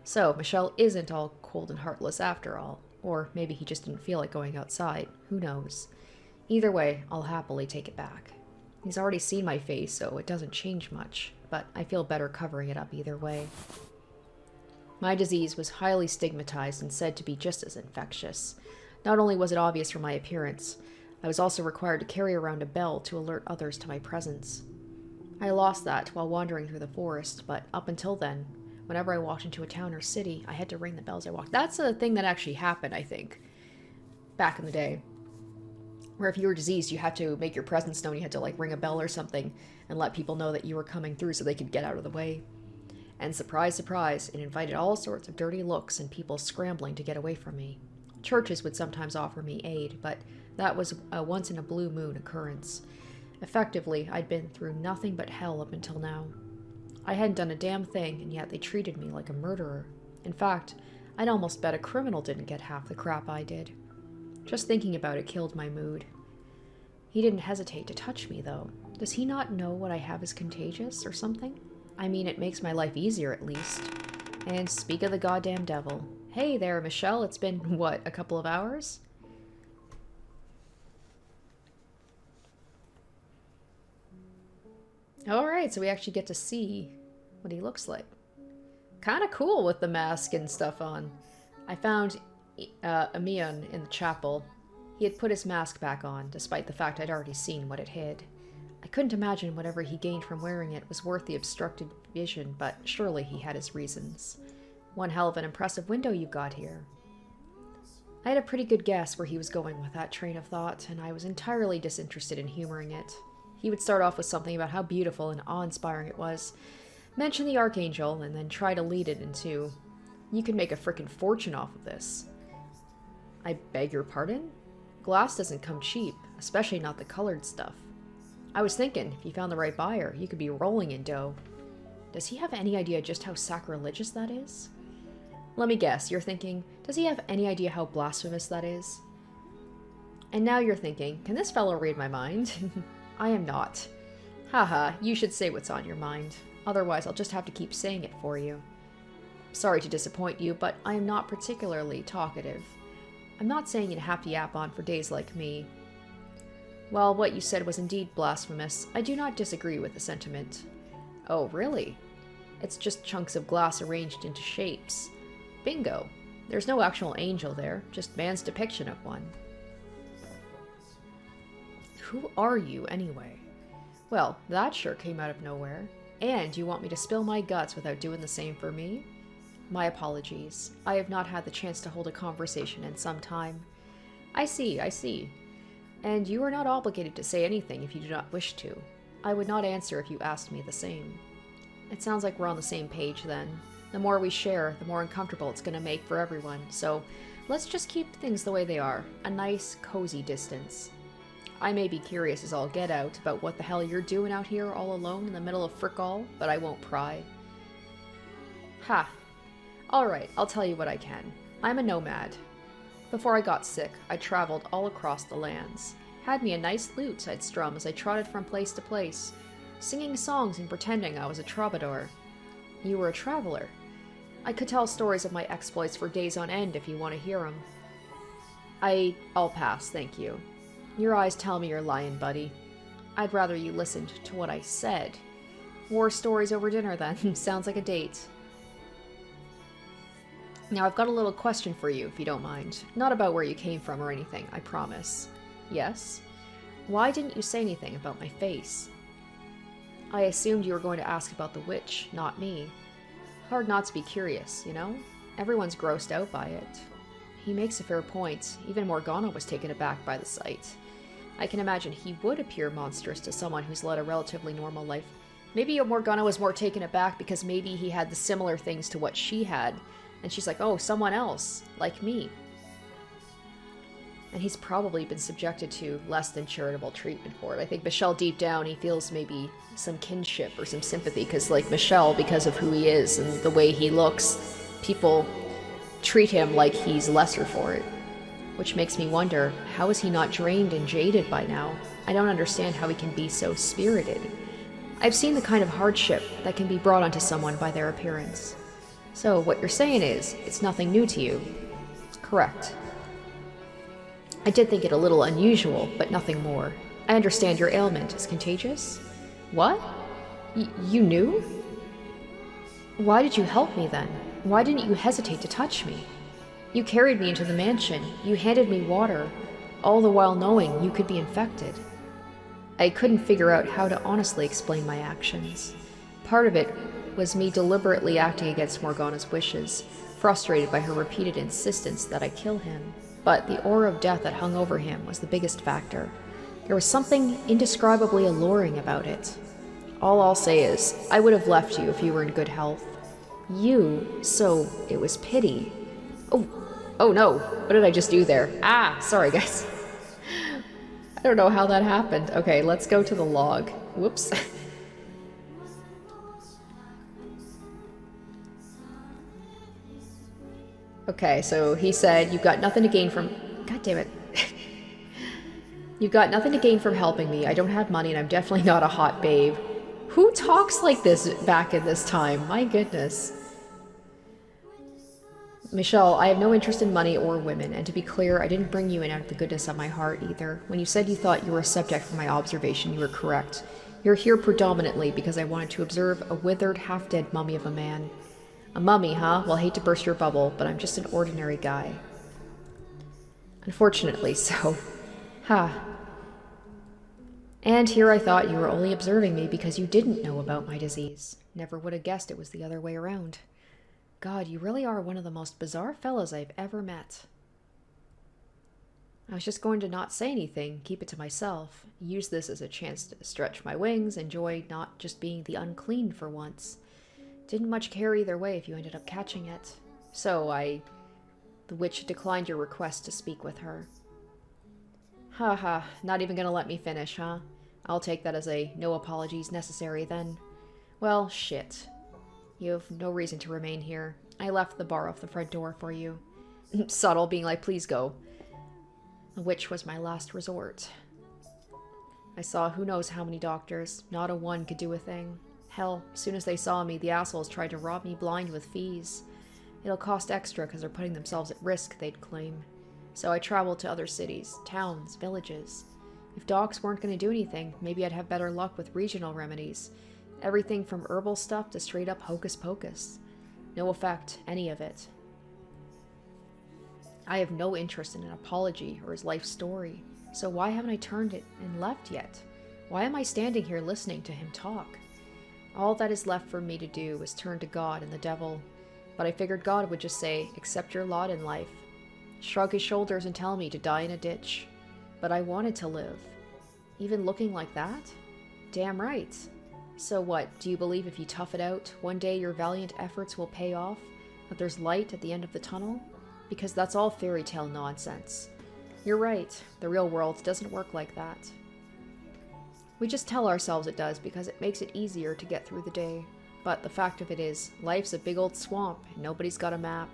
So, Michel isn't all cold and heartless after all. Or maybe he just didn't feel like going outside. Who knows? Either way, I'll happily take it back. He's already seen my face, so it doesn't change much. But I feel better covering it up either way. My disease was highly stigmatized and said to be just as infectious. Not only was it obvious from my appearance, I was also required to carry around a bell to alert others to my presence. I lost that while wandering through the forest, but up until then, whenever I walked into a town or city, I had to ring the bells I walked. That's a thing that actually happened, I think, back in the day. Where if you were diseased, you had to make your presence known. You had to, like, ring a bell or something and let people know that you were coming through so they could get out of the way. And surprise, surprise, it invited all sorts of dirty looks and people scrambling to get away from me. Churches would sometimes offer me aid, but that was a once-in-a-blue-moon occurrence. Effectively, I'd been through nothing but hell up until now. I hadn't done a damn thing, and yet they treated me like a murderer. In fact, I'd almost bet a criminal didn't get half the crap I did. Just thinking about it killed my mood. He didn't hesitate to touch me, though. Does he not know what I have is contagious or something? I mean, it makes my life easier at least. And speak of the goddamn devil. Hey there, Michel, it's been, what, a couple of hours? Alright, so we actually get to see what he looks like. Kinda cool with the mask and stuff on. I found Amion in the chapel. He had put his mask back on, despite the fact I'd already seen what it hid. I couldn't imagine whatever he gained from wearing it was worth the obstructed vision, but surely he had his reasons. One hell of an impressive window you got here. I had a pretty good guess where he was going with that train of thought, and I was entirely disinterested in humoring it. He would start off with something about how beautiful and awe-inspiring it was, mention the Archangel, and then try to lead it into, "You can make a frickin' fortune off of this." I beg your pardon? Glass doesn't come cheap, especially not the colored stuff. I was thinking, if you found the right buyer, you could be rolling in dough. Does he have any idea just how sacrilegious that is? Let me guess, you're thinking, does he have any idea how blasphemous that is? And now you're thinking, can this fellow read my mind? I am not. Haha, you should say what's on your mind. Otherwise, I'll just have to keep saying it for you. Sorry to disappoint you, but I am not particularly talkative. I'm not saying you'd have to yap on for days like me. While what you said was indeed blasphemous, I do not disagree with the sentiment. Oh, really? It's just chunks of glass arranged into shapes. Bingo. There's no actual angel there, just man's depiction of one. Who are you, anyway? Well, that sure came out of nowhere. And you want me to spill my guts without doing the same for me? My apologies. I have not had the chance to hold a conversation in some time. I see. And you are not obligated to say anything if you do not wish to. I would not answer if you asked me the same. It sounds like we're on the same page then. The more we share, the more uncomfortable it's going to make for everyone, so let's just keep things the way they are. A nice, cozy distance. I may be curious as all get out about what the hell you're doing out here all alone in the middle of frick all, but I won't pry. Ha. Alright, I'll tell you what I can. I'm a nomad. Before I got sick, I traveled all across the lands. Had me a nice lute I'd strum as I trotted from place to place, singing songs and pretending I was a troubadour. You were a traveler. I could tell stories of my exploits for days on end if you want to hear them. I'll pass, thank you. Your eyes tell me you're lying, buddy. I'd rather you listened to what I said. War stories over dinner, then. Sounds like a date. Now, I've got a little question for you, if you don't mind. Not about where you came from or anything, I promise. Yes? Why didn't you say anything about my face? I assumed you were going to ask about the witch, not me. Hard not to be curious, you know? Everyone's grossed out by it. He makes a fair point. Even Morgana was taken aback by the sight. I can imagine he would appear monstrous to someone who's led a relatively normal life. Maybe Morgana was more taken aback because maybe he had the similar things to what she had, and she's like, oh, someone else, like me. And he's probably been subjected to less than charitable treatment for it. I think Michel, deep down, he feels maybe some kinship or some sympathy, because like Michel, because of who he is and the way he looks, people treat him like he's lesser for it. Which makes me wonder, how is he not drained and jaded by now? I don't understand how he can be so spirited. I've seen the kind of hardship that can be brought onto someone by their appearance. So what you're saying is, it's nothing new to you. Correct. I did think it a little unusual, but nothing more. I understand your ailment is contagious? What? You knew? Why did you help me then? Why didn't you hesitate to touch me? You carried me into the mansion. You handed me water, all the while knowing you could be infected. I couldn't figure out how to honestly explain my actions. Part of it was me deliberately acting against Morgana's wishes, frustrated by her repeated insistence that I kill him. But the aura of death that hung over him was the biggest factor. There was something indescribably alluring about it. All I'll say is, I would have left you if you were in good health. So it was pity. Oh no, what did I just do there? Sorry guys. I don't know how that happened. Okay, let's go to the log. Whoops. Okay, so he said, you've got nothing to gain from... God damn it. You've got nothing to gain from helping me. I don't have money and I'm definitely not a hot babe. Who talks like this back in this time? My goodness. Michel, I have no interest in money or women, and to be clear, I didn't bring you in out of the goodness of my heart either. When you said you thought you were a subject for my observation, you were correct. You're here predominantly because I wanted to observe a withered, half-dead mummy of a man. A mummy, huh? Well, hate to burst your bubble, but I'm just an ordinary guy. Unfortunately so. And here I thought you were only observing me because you didn't know about my disease. Never would have guessed it was the other way around. God, you really are one of the most bizarre fellows I've ever met. I was just going to not say anything, keep it to myself, use this as a chance to stretch my wings, enjoy not just being the unclean for once. Didn't much care either way if you ended up catching it. So the witch declined your request to speak with her. Not even gonna let me finish, huh? I'll take that as a no apologies necessary then. Well, shit. You have no reason to remain here. I left the bar off the front door for you. Subtle, being like, please go. The witch was my last resort. I saw who knows how many doctors. Not a one could do a thing. Hell, as soon as they saw me, the assholes tried to rob me blind with fees. It'll cost extra because they're putting themselves at risk, they'd claim. So I traveled to other cities, towns, villages. If docs weren't going to do anything, maybe I'd have better luck with regional remedies. Everything from herbal stuff to straight up hocus pocus. No effect, any of it. I have no interest in an apology or his life story, so why haven't I turned it and left yet? Why am I standing here listening to him talk? All that is left for me to do is turn to God and the devil, but I figured God would just say, accept your lot in life. Shrug his shoulders and tell me to die in a ditch. But I wanted to live. Even looking like that? Damn right. So what, do you believe if you tough it out, one day your valiant efforts will pay off? That there's light at the end of the tunnel? Because that's all fairy tale nonsense. You're right. The real world doesn't work like that. We just tell ourselves it does because it makes it easier to get through the day. But the fact of it is, life's a big old swamp and nobody's got a map.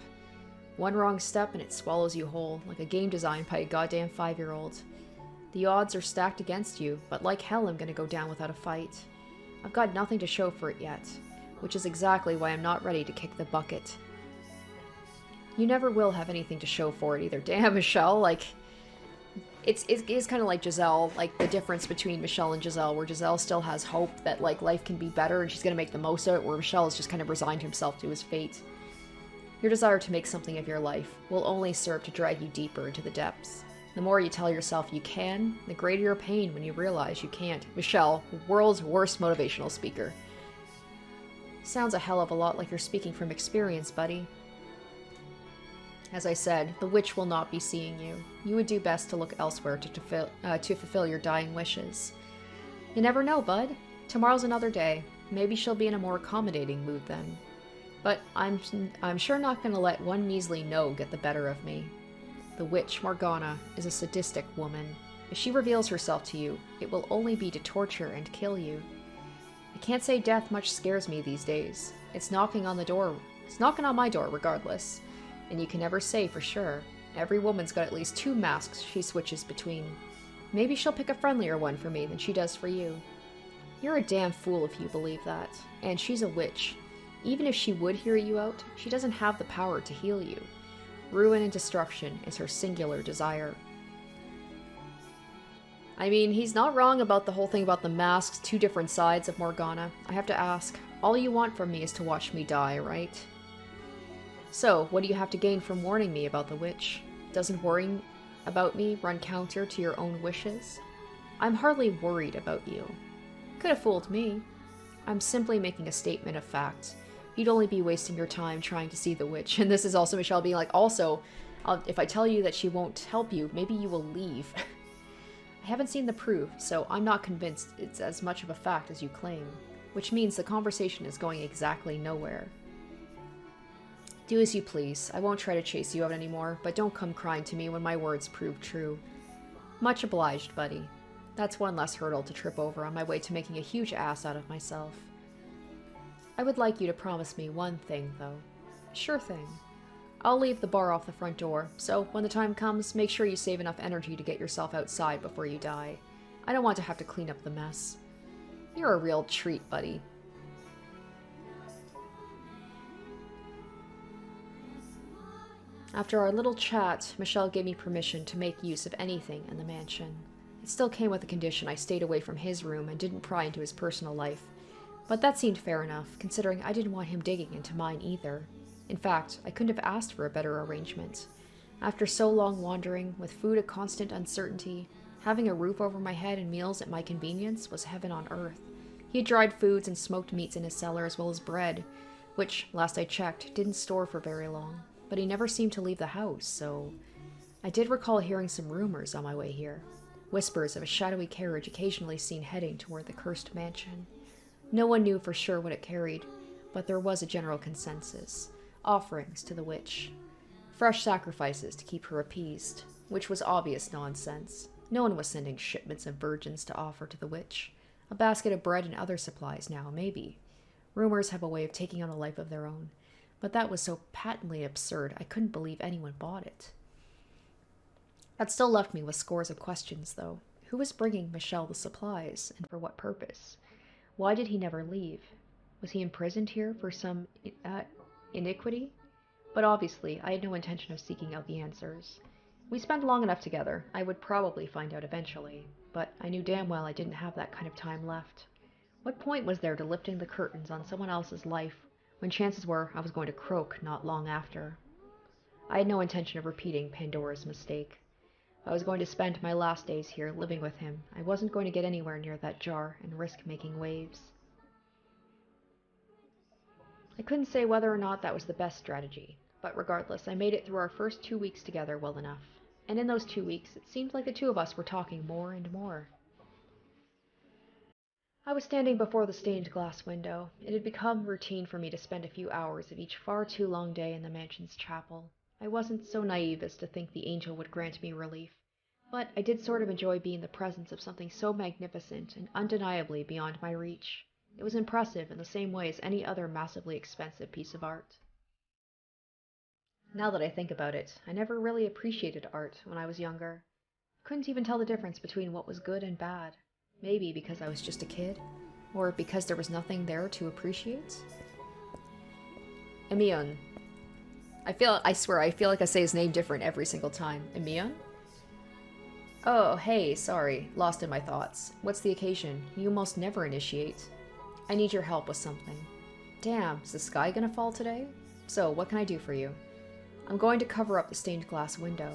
One wrong step and it swallows you whole, like a game designed by a goddamn 5-year-old. The odds are stacked against you, but like hell I'm gonna go down without a fight. I've got nothing to show for it yet, which is exactly why I'm not ready to kick the bucket. You never will have anything to show for it either. Damn, Michel, like... It is kind of like Giselle, like the difference between Michel and Giselle, where Giselle still has hope that like life can be better and she's going to make the most of it, where Michel has just kind of resigned himself to his fate. Your desire to make something of your life will only serve to drag you deeper into the depths. The more you tell yourself you can, the greater your pain when you realize you can't. Michel, world's worst motivational speaker. Sounds a hell of a lot like you're speaking from experience, buddy. As I said, the witch will not be seeing you. You would do best to look elsewhere to fulfill your dying wishes. You never know, bud. Tomorrow's another day. Maybe she'll be in a more accommodating mood then. But I'm sure not going to let one measly no get the better of me. The witch, Morgana, is a sadistic woman. If she reveals herself to you, it will only be to torture and kill you. I can't say death much scares me these days. It's knocking on the door. It's knocking on my door regardless. And you can never say for sure. Every woman's got at least 2 masks she switches between. Maybe she'll pick a friendlier one for me than she does for you. You're a damn fool if you believe that. And she's a witch. Even if she would hear you out, she doesn't have the power to heal you. Ruin and destruction is her singular desire. I mean, he's not wrong about the whole thing about the masks, 2 different sides of Morgana. I have to ask, all you want from me is to watch me die, right? So, what do you have to gain from warning me about the witch? Doesn't worrying about me run counter to your own wishes? I'm hardly worried about you. Could have fooled me. I'm simply making a statement of fact. You'd only be wasting your time trying to see the witch. And this is also Michel being like, also, if I tell you that she won't help you, maybe you will leave. I haven't seen the proof, so I'm not convinced it's as much of a fact as you claim. Which means the conversation is going exactly nowhere. Do as you please. I won't try to chase you out anymore, but don't come crying to me when my words prove true. Much obliged, buddy. That's one less hurdle to trip over on my way to making a huge ass out of myself. I would like you to promise me one thing, though. Sure thing. I'll leave the bar off the front door, so when the time comes, make sure you save enough energy to get yourself outside before you die. I don't want to have to clean up the mess. You're a real treat, buddy. After our little chat, Michel gave me permission to make use of anything in the mansion. It still came with the condition I stayed away from his room and didn't pry into his personal life. But that seemed fair enough, considering I didn't want him digging into mine either. In fact, I couldn't have asked for a better arrangement. After so long wandering, with food a constant uncertainty, having a roof over my head and meals at my convenience was heaven on earth. He had dried foods and smoked meats in his cellar as well as bread, which, last I checked, didn't store for very long. But he never seemed to leave the house, so... I did recall hearing some rumors on my way here. Whispers of a shadowy carriage occasionally seen heading toward the cursed mansion. No one knew for sure what it carried, but there was a general consensus. Offerings to the witch. Fresh sacrifices to keep her appeased, which was obvious nonsense. No one was sending shipments of virgins to offer to the witch. A basket of bread and other supplies now, maybe. Rumors have a way of taking on a life of their own. But that was so patently absurd, I couldn't believe anyone bought it. That still left me with scores of questions, though. Who was bringing Michel the supplies, and for what purpose? Why did he never leave? Was he imprisoned here for some iniquity? But obviously, I had no intention of seeking out the answers. We spent long enough together. I would probably find out eventually, but I knew damn well I didn't have that kind of time left. What point was there to lifting the curtains on someone else's life, when chances were I was going to croak not long after? I had no intention of repeating Pandora's mistake. I was going to spend my last days here living with him. I wasn't going to get anywhere near that jar and risk making waves. I couldn't say whether or not that was the best strategy, but regardless, I made it through our first 2 weeks together well enough. And in those 2 weeks, it seemed like the two of us were talking more and more. I was standing before the stained glass window. It had become routine for me to spend a few hours of each far too long day in the mansion's chapel. I wasn't so naive as to think the angel would grant me relief. But I did sort of enjoy being in the presence of something so magnificent and undeniably beyond my reach. It was impressive in the same way as any other massively expensive piece of art. Now that I think about it, I never really appreciated art when I was younger. Couldn't even tell the difference between what was good and bad. Maybe because I was just a kid, or because there was nothing there to appreciate. Emion. I swear, I feel like I say his name different every single time. Emion? Oh, hey, sorry. Lost in my thoughts. What's the occasion? You almost never initiate. I need your help with something. Damn, is the sky gonna fall today? So, what can I do for you? I'm going to cover up the stained glass window.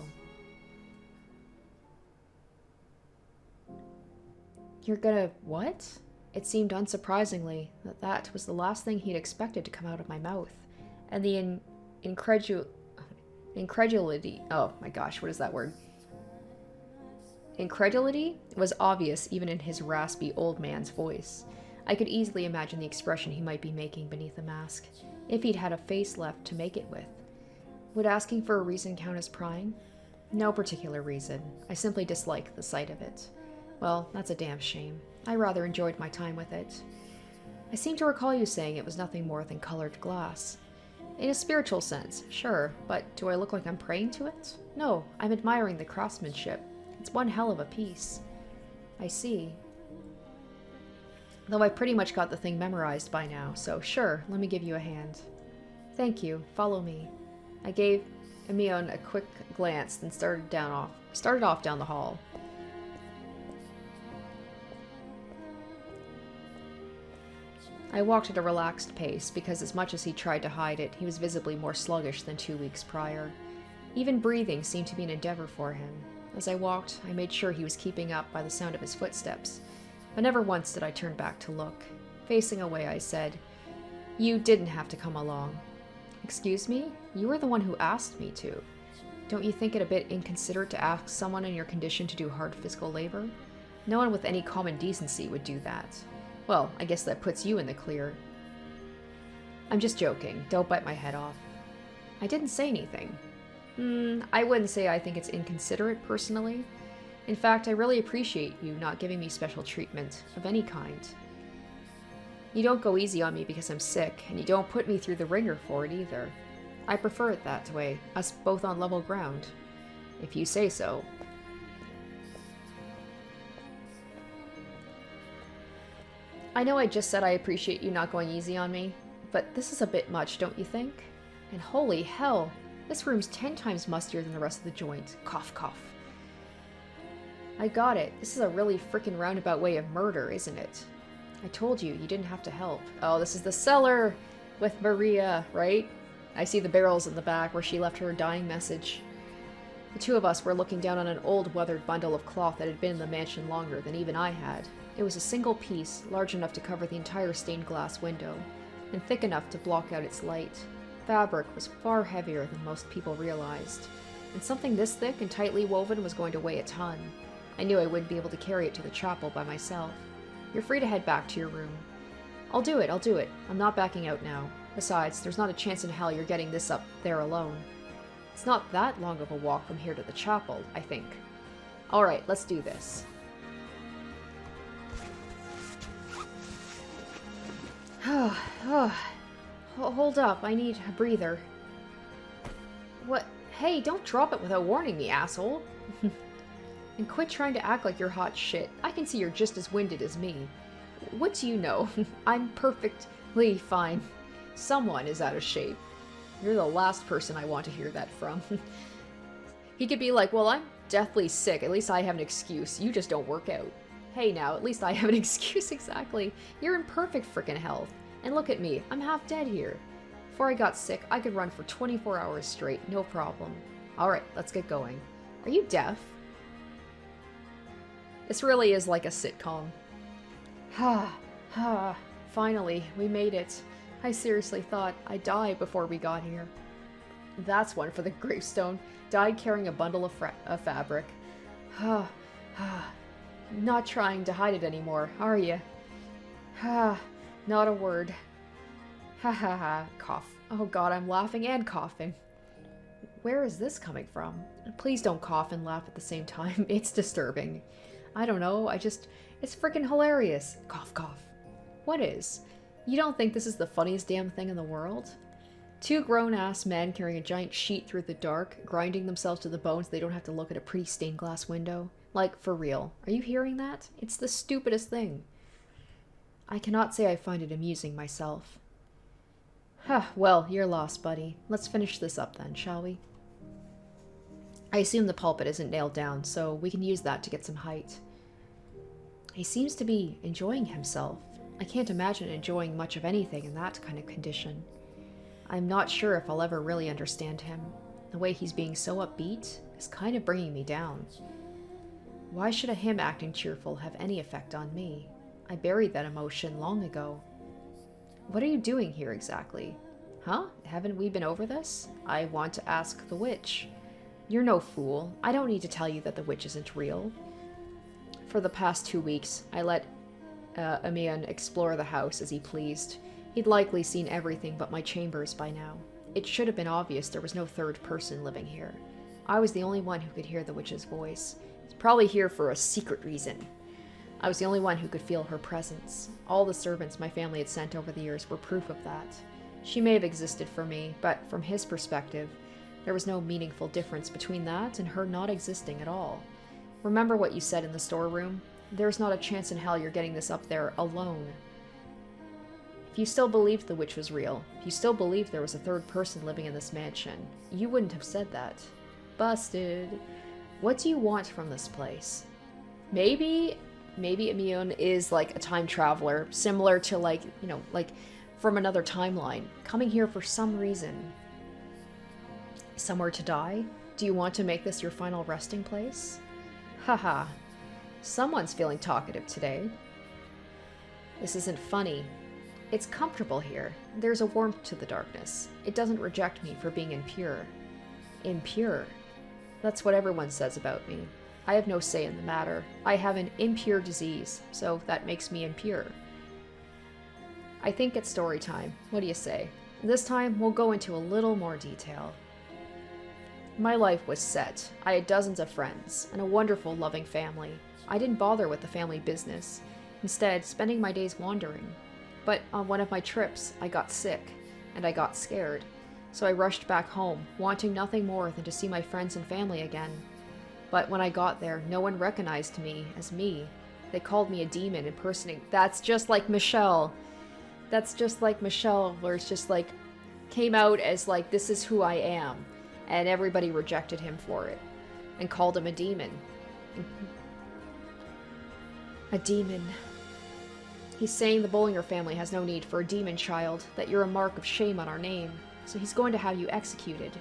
You're gonna what? It seemed unsurprisingly that that was the last thing he'd expected to come out of my mouth. And the incredulity, oh my gosh, what is that word? Incredulity was obvious even in his raspy old man's voice. I could easily imagine the expression he might be making beneath the mask, if he'd had a face left to make it with. Would asking for a reason count as prying? No particular reason. I simply disliked the sight of it. Well, that's a damn shame. I rather enjoyed my time with it. I seem to recall you saying it was nothing more than colored glass. In a spiritual sense, sure, but do I look like I'm praying to it? No, I'm admiring the craftsmanship. It's one hell of a piece. I see. Though I pretty much got the thing memorized by now, so sure, let me give you a hand. Thank you, follow me. I gave Emion a quick glance, then started off down the hall. I walked at a relaxed pace, because as much as he tried to hide it, he was visibly more sluggish than 2 weeks prior. Even breathing seemed to be an endeavor for him. As I walked, I made sure he was keeping up by the sound of his footsteps, but never once did I turn back to look. Facing away, I said, "You didn't have to come along." "Excuse me? You were the one who asked me to. Don't you think it a bit inconsiderate to ask someone in your condition to do hard physical labor? No one with any common decency would do that. Well, I guess that puts you in the clear." "I'm just joking. Don't bite my head off." "I didn't say anything." I wouldn't say I think it's inconsiderate, personally. In fact, I really appreciate you not giving me special treatment of any kind. You don't go easy on me because I'm sick, and you don't put me through the ringer for it either. I prefer it that way, us both on level ground. If you say so. I know I just said I appreciate you not going easy on me, but this is a bit much, don't you think? And holy hell, this room's 10 times mustier than the rest of the joint. Cough, cough. I got it. This is a really frickin' roundabout way of murder, isn't it? I told you, you didn't have to help. Oh, this is the cellar with Maria, right? I see the barrels in the back where she left her dying message. The two of us were looking down on an old weathered bundle of cloth that had been in the mansion longer than even I had. It was a single piece, large enough to cover the entire stained glass window, and thick enough to block out its light. Fabric was far heavier than most people realized, and something this thick and tightly woven was going to weigh a ton. I knew I wouldn't be able to carry it to the chapel by myself. You're free to head back to your room. I'll do it. I'm not backing out now. Besides, there's not a chance in hell you're getting this up there alone. It's not that long of a walk from here to the chapel, I think. Alright, let's do this. Hold up, I need a breather. What? Hey, don't drop it without warning me, asshole. And quit trying to act like you're hot shit. I can see you're just as winded as me. What do you know? I'm perfectly fine. Someone is out of shape. You're the last person I want to hear that from. He could be like, well, I'm deathly sick. At least I have an excuse. You just don't work out. Hey now, at least I have an excuse, exactly. You're in perfect frickin' health. And look at me, I'm half dead here. Before I got sick, I could run for 24 hours straight, no problem. Alright, let's get going. Are you deaf? This really is like a sitcom. Finally, we made it. I seriously thought I'd die before we got here. That's one for the gravestone. Died carrying a bundle of fabric. Not trying to hide it anymore, are you? Not a word. Cough. Oh god, I'm laughing and coughing. Where is this coming from? Please don't cough and laugh at the same time. It's disturbing. I don't know, it's freaking hilarious. Cough, cough. What is? You don't think this is the funniest damn thing in the world? Two grown-ass men carrying a giant sheet through the dark, grinding themselves to the bone so they don't have to look at a pretty stained glass window. Like, for real. Are you hearing that? It's the stupidest thing. I cannot say I find it amusing myself. Huh, well, you're lost, buddy. Let's finish this up then, shall we? I assume the pulpit isn't nailed down, so we can use that to get some height. He seems to be enjoying himself. I can't imagine enjoying much of anything in that kind of condition. I'm not sure if I'll ever really understand him. The way he's being so upbeat is kind of bringing me down. Why should a him acting cheerful have any effect on me? I buried that emotion long ago. What are you doing here exactly? Huh? Haven't we been over this? I want to ask the witch. You're no fool. I don't need to tell you that the witch isn't real. For the past 2 weeks, I let Amion explore the house as he pleased. He'd likely seen everything but my chambers by now. It should have been obvious there was no third person living here. I was the only one who could hear the witch's voice. It's probably here for a secret reason. I was the only one who could feel her presence. All the servants my family had sent over the years were proof of that. She may have existed for me, but from his perspective, there was no meaningful difference between that and her not existing at all. Remember what you said in the storeroom? There's not a chance in hell you're getting this up there alone. If you still believed the witch was real, if you still believed there was a third person living in this mansion, you wouldn't have said that. Busted. What do you want from this place? Maybe Amion is like a time traveler, similar to like from another timeline, coming here for some reason. Somewhere to die? Do you want to make this your final resting place? Haha. Someone's feeling talkative today. This isn't funny. It's comfortable here. There's a warmth to the darkness. It doesn't reject me for being impure. Impure? That's what everyone says about me. I have no say in the matter. I have an impure disease, so that makes me impure. I think it's story time. What do you say? This time, we'll go into a little more detail. My life was set. I had dozens of friends, and a wonderful, loving family. I didn't bother with the family business, instead spending my days wandering. But on one of my trips, I got sick, and I got scared. So I rushed back home, wanting nothing more than to see my friends and family again. But when I got there, no one recognized me as me. They called me a demon impersonating. That's just like Michel. That's just like Michel, where it's just like, came out as like, this is who I am. And everybody rejected him for it. And called him a demon. A demon. He's saying the Bollinger family has no need for a demon child, that you're a mark of shame on our name, so he's going to have you executed.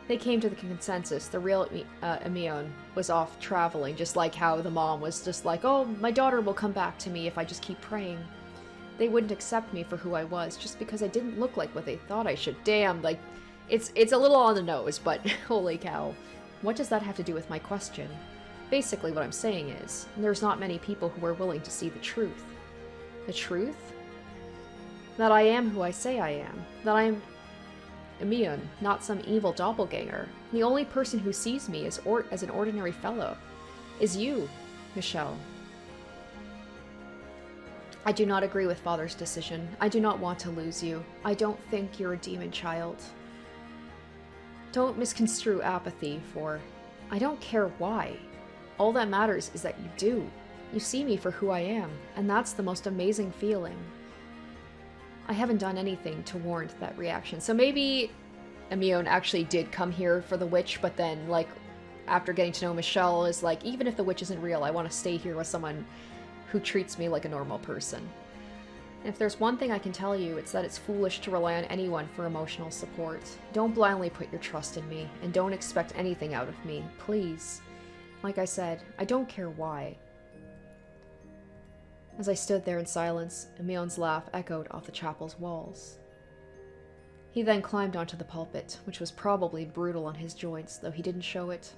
They came to the consensus the real Amion was off traveling, just like how the mom was just like, oh, my daughter will come back to me if I just keep praying. They wouldn't accept me for who I was, just because I didn't look like what they thought I should. Damn, like, it's a little on the nose, but holy cow. What does that have to do with my question? Basically what I'm saying is, there's not many people who are willing to see the truth. The truth? That I am who I say I am. That I am Amion, not some evil doppelganger. The only person who sees me as an ordinary fellow is you, Michel. I do not agree with Father's decision. I do not want to lose you. I don't think you're a demon child. Don't misconstrue apathy for... I don't care why. All that matters is that you do. You see me for who I am, and that's the most amazing feeling. I haven't done anything to warrant that reaction. So maybe Amion actually did come here for the witch, but then, like, after getting to know Michel, is like, even if the witch isn't real, I want to stay here with someone who treats me like a normal person. And if there's one thing I can tell you, it's that it's foolish to rely on anyone for emotional support. Don't blindly put your trust in me, and don't expect anything out of me, please. Like I said, I don't care why. As I stood there in silence, Amion's laugh echoed off the chapel's walls. He then climbed onto the pulpit, which was probably brutal on his joints, though he didn't show it,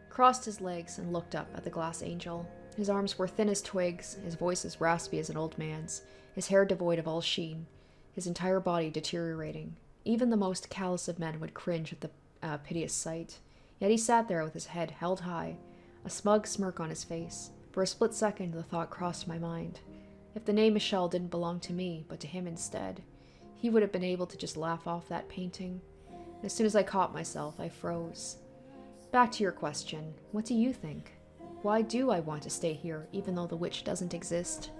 crossed his legs, and looked up at the glass angel. His arms were thin as twigs, his voice as raspy as an old man's, his hair devoid of all sheen, his entire body deteriorating. Even the most callous of men would cringe a piteous sight. Yet he sat there with his head held high, a smug smirk on his face. For a split second, the thought crossed my mind. If the name Michel didn't belong to me, but to him instead, he would have been able to just laugh off that painting. And as soon as I caught myself, I froze. Back to your question, what do you think? Why do I want to stay here, even though the witch doesn't exist?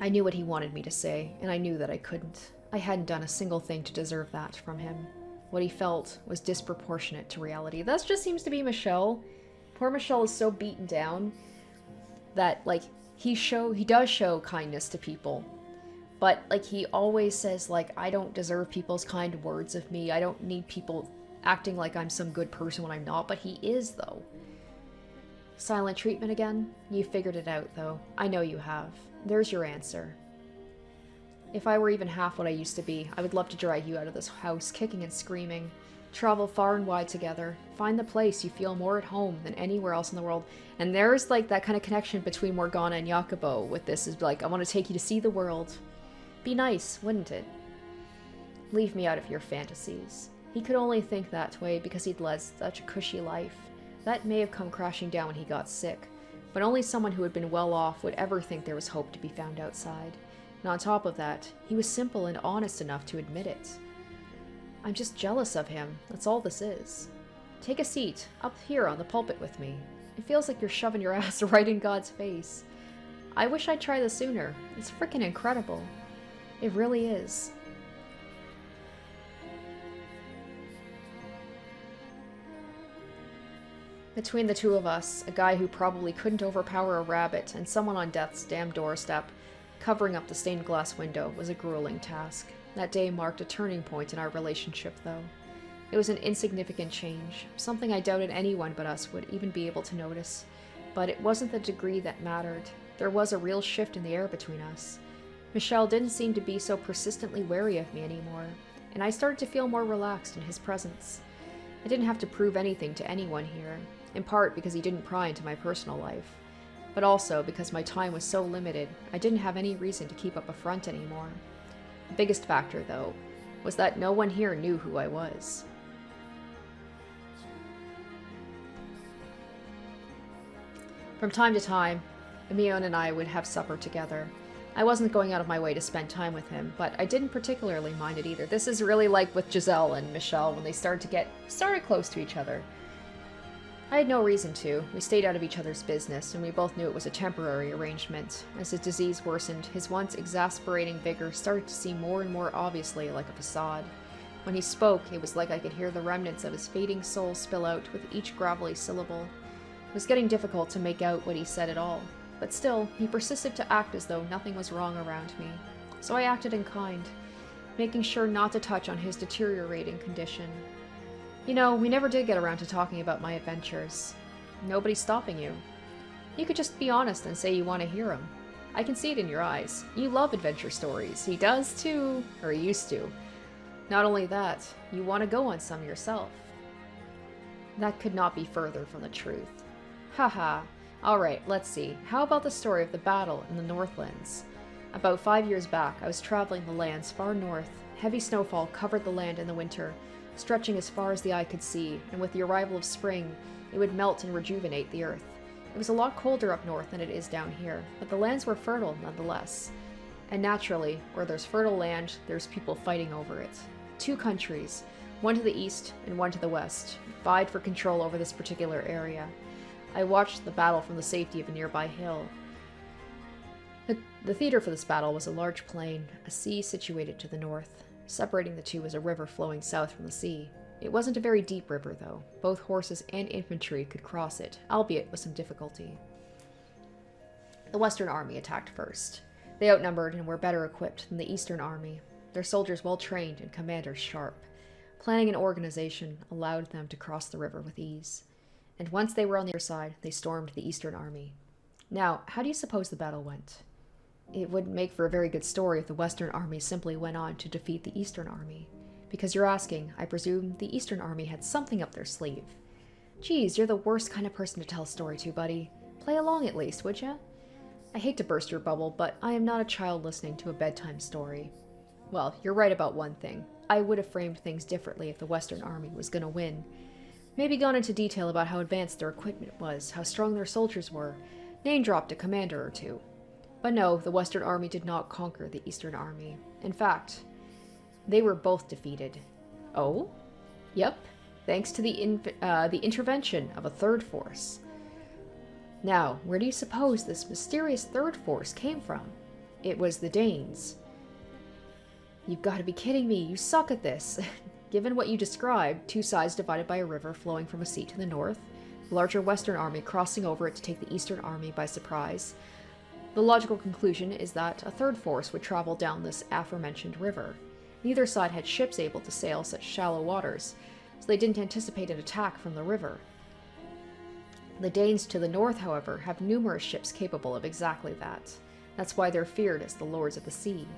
I knew what he wanted me to say, and I knew that I couldn't. I hadn't done a single thing to deserve that from him. What he felt was disproportionate to reality. That just seems to be Michel. Poor Michel is so beaten down that, like, he does show kindness to people. But, like, he always says, like, I don't deserve people's kind words of me. I don't need people acting like I'm some good person when I'm not. But he is, though. Silent treatment again? You figured it out, though. I know you have. There's your answer. If I were even half what I used to be, I would love to drag you out of this house, kicking and screaming. Travel far and wide together. Find the place you feel more at home than anywhere else in the world. And there's, like, that kind of connection between Morgana and Jacopo with this. Is like, I want to take you to see the world. Be nice, wouldn't it? Leave me out of your fantasies. He could only think that way because he'd led such a cushy life. That may have come crashing down when he got sick. But only someone who had been well off would ever think there was hope to be found outside. And on top of that, he was simple and honest enough to admit it. I'm just jealous of him. That's all this is. Take a seat, up here on the pulpit with me. It feels like you're shoving your ass right in God's face. I wish I'd tried this sooner. It's freaking incredible. It really is. Between the two of us, a guy who probably couldn't overpower a rabbit and someone on death's damn doorstep, covering up the stained glass window was a grueling task. That day marked a turning point in our relationship, though. It was an insignificant change, something I doubted anyone but us would even be able to notice. But it wasn't the degree that mattered. There was a real shift in the air between us. Michel didn't seem to be so persistently wary of me anymore, and I started to feel more relaxed in his presence. I didn't have to prove anything to anyone here, in part because he didn't pry into my personal life, but also because my time was so limited, I didn't have any reason to keep up a front anymore. The biggest factor, though, was that no one here knew who I was. From time to time, Emion and I would have supper together. I wasn't going out of my way to spend time with him, but I didn't particularly mind it either. This is really like with Giselle and Michel when they started to get close to each other. I had no reason to. We stayed out of each other's business, and we both knew it was a temporary arrangement. As his disease worsened, his once exasperating vigor started to seem more and more obviously like a facade. When he spoke, it was like I could hear the remnants of his fading soul spill out with each gravelly syllable. It was getting difficult to make out what he said at all, but still, he persisted to act as though nothing was wrong around me. So I acted in kind, making sure not to touch on his deteriorating condition. You know, we never did get around to talking about my adventures. Nobody's stopping you. You could just be honest and say you want to hear them. I can see it in your eyes. You love adventure stories. He does too, or he used to. Not only that, you want to go on some yourself. That could not be further from the truth. Haha. Alright, let's see. How about the story of the battle in the Northlands? About 5 years back, I was traveling the lands far north. Heavy snowfall covered the land in the winter, stretching as far as the eye could see, and with the arrival of spring, it would melt and rejuvenate the earth. It was a lot colder up north than it is down here, but the lands were fertile nonetheless. And naturally, where there's fertile land, there's people fighting over it. 2 countries, one to the east and one to the west, vied for control over this particular area. I watched the battle from the safety of a nearby hill. The theater for this battle was a large plain, a sea situated to the north. Separating the two was a river flowing south from the sea. It wasn't a very deep river, though. Both horses and infantry could cross it, albeit with some difficulty. The Western Army attacked first. They outnumbered and were better equipped than the Eastern Army, their soldiers well trained and commanders sharp. Planning and organization allowed them to cross the river with ease. And once they were on the other side, they stormed the Eastern Army. Now, how do you suppose the battle went? It wouldn't make for a very good story if the Western Army simply went on to defeat the Eastern Army. Because you're asking, I presume the Eastern Army had something up their sleeve. Geez, you're the worst kind of person to tell a story to, buddy. Play along at least, would ya? I hate to burst your bubble, but I am not a child listening to a bedtime story. Well, you're right about one thing. I would have framed things differently if the Western Army was going to win. Maybe gone into detail about how advanced their equipment was, how strong their soldiers were, name-dropped a commander or two. But no, the Western Army did not conquer the Eastern Army. In fact, they were both defeated. Oh? Yep, thanks to the intervention of a third force. Now, where do you suppose this mysterious third force came from? It was the Danes. You've got to be kidding me, you suck at this. Given what you described, two sides divided by a river flowing from a sea to the north, the larger Western Army crossing over it to take the Eastern Army by surprise, the logical conclusion is that a third force would travel down this aforementioned river. Neither side had ships able to sail such shallow waters, so they didn't anticipate an attack from the river. The Danes to the north, however, have numerous ships capable of exactly that. That's why they're feared as the Lords of the Sea.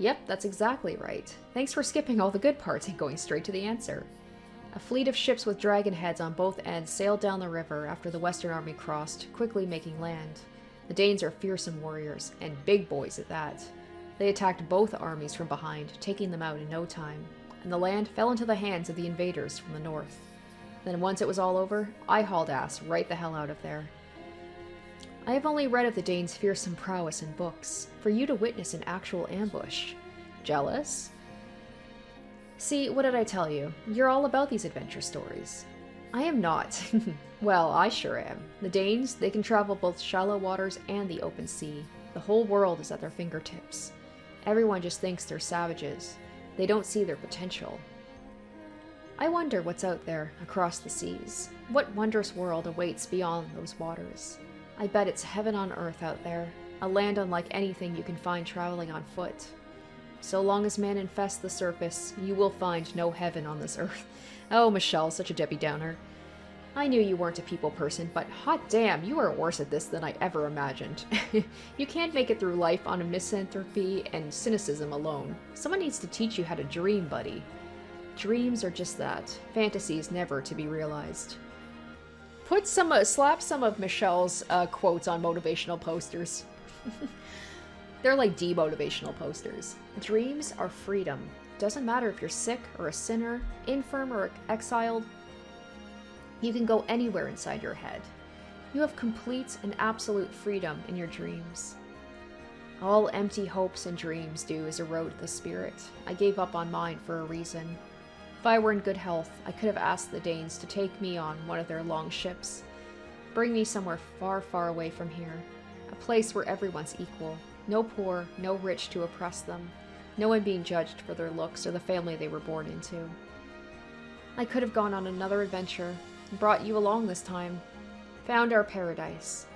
Yep, that's exactly right. Thanks for skipping all the good parts and going straight to the answer. A fleet of ships with dragon heads on both ends sailed down the river after the Western Army crossed, quickly making land. The Danes are fearsome warriors, and big boys at that. They attacked both armies from behind, taking them out in no time, and the land fell into the hands of the invaders from the north. Then once it was all over, I hauled ass right the hell out of there. I have only read of the Danes' fearsome prowess in books. For you to witness an actual ambush. Jealous? See, what did I tell you? You're all about these adventure stories. I am not. Well, I sure am. The Danes, they can travel both shallow waters and the open sea. The whole world is at their fingertips. Everyone just thinks they're savages. They don't see their potential. I wonder what's out there, across the seas. What wondrous world awaits beyond those waters? I bet it's heaven on earth out there, a land unlike anything you can find traveling on foot. So long as man infests the surface, you will find no heaven on this earth. Oh, Michel, such a Debbie Downer. I knew you weren't a people person, but hot damn, you are worse at this than I ever imagined. You can't make it through life on a misanthropy and cynicism alone. Someone needs to teach you how to dream, buddy. Dreams are just that, fantasies never to be realized. Slap some of Michel's quotes on motivational posters. They're like demotivational posters. Dreams are freedom. Doesn't matter if you're sick or a sinner, infirm or exiled. You can go anywhere inside your head. You have complete and absolute freedom in your dreams. All empty hopes and dreams do is erode the spirit. I gave up on mine for a reason. If I were in good health, I could have asked the Danes to take me on one of their long ships. Bring me somewhere far, far away from here. A place where everyone's equal. No poor, no rich to oppress them. No one being judged for their looks or the family they were born into. I could have gone on another adventure, brought you along this time, found our paradise.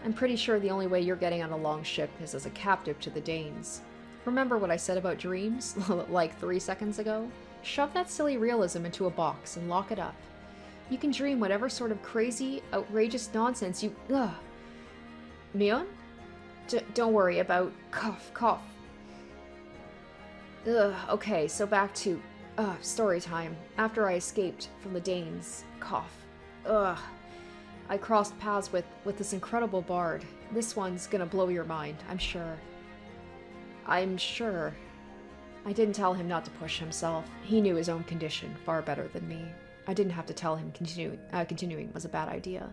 I'm pretty sure the only way you're getting on a long ship is as a captive to the Danes. Remember what I said about dreams, like 3 seconds ago? Shove that silly realism into a box and lock it up. You can dream whatever sort of crazy, outrageous nonsense you... Ugh. Mion? Don't worry about... Cough. Ugh, okay, so back to... story time. After I escaped from the Danes. Cough. Ugh. I crossed paths with this incredible bard. This one's gonna blow your mind, I'm sure. I didn't tell him not to push himself. He knew his own condition far better than me. I didn't have to tell him continuing was a bad idea.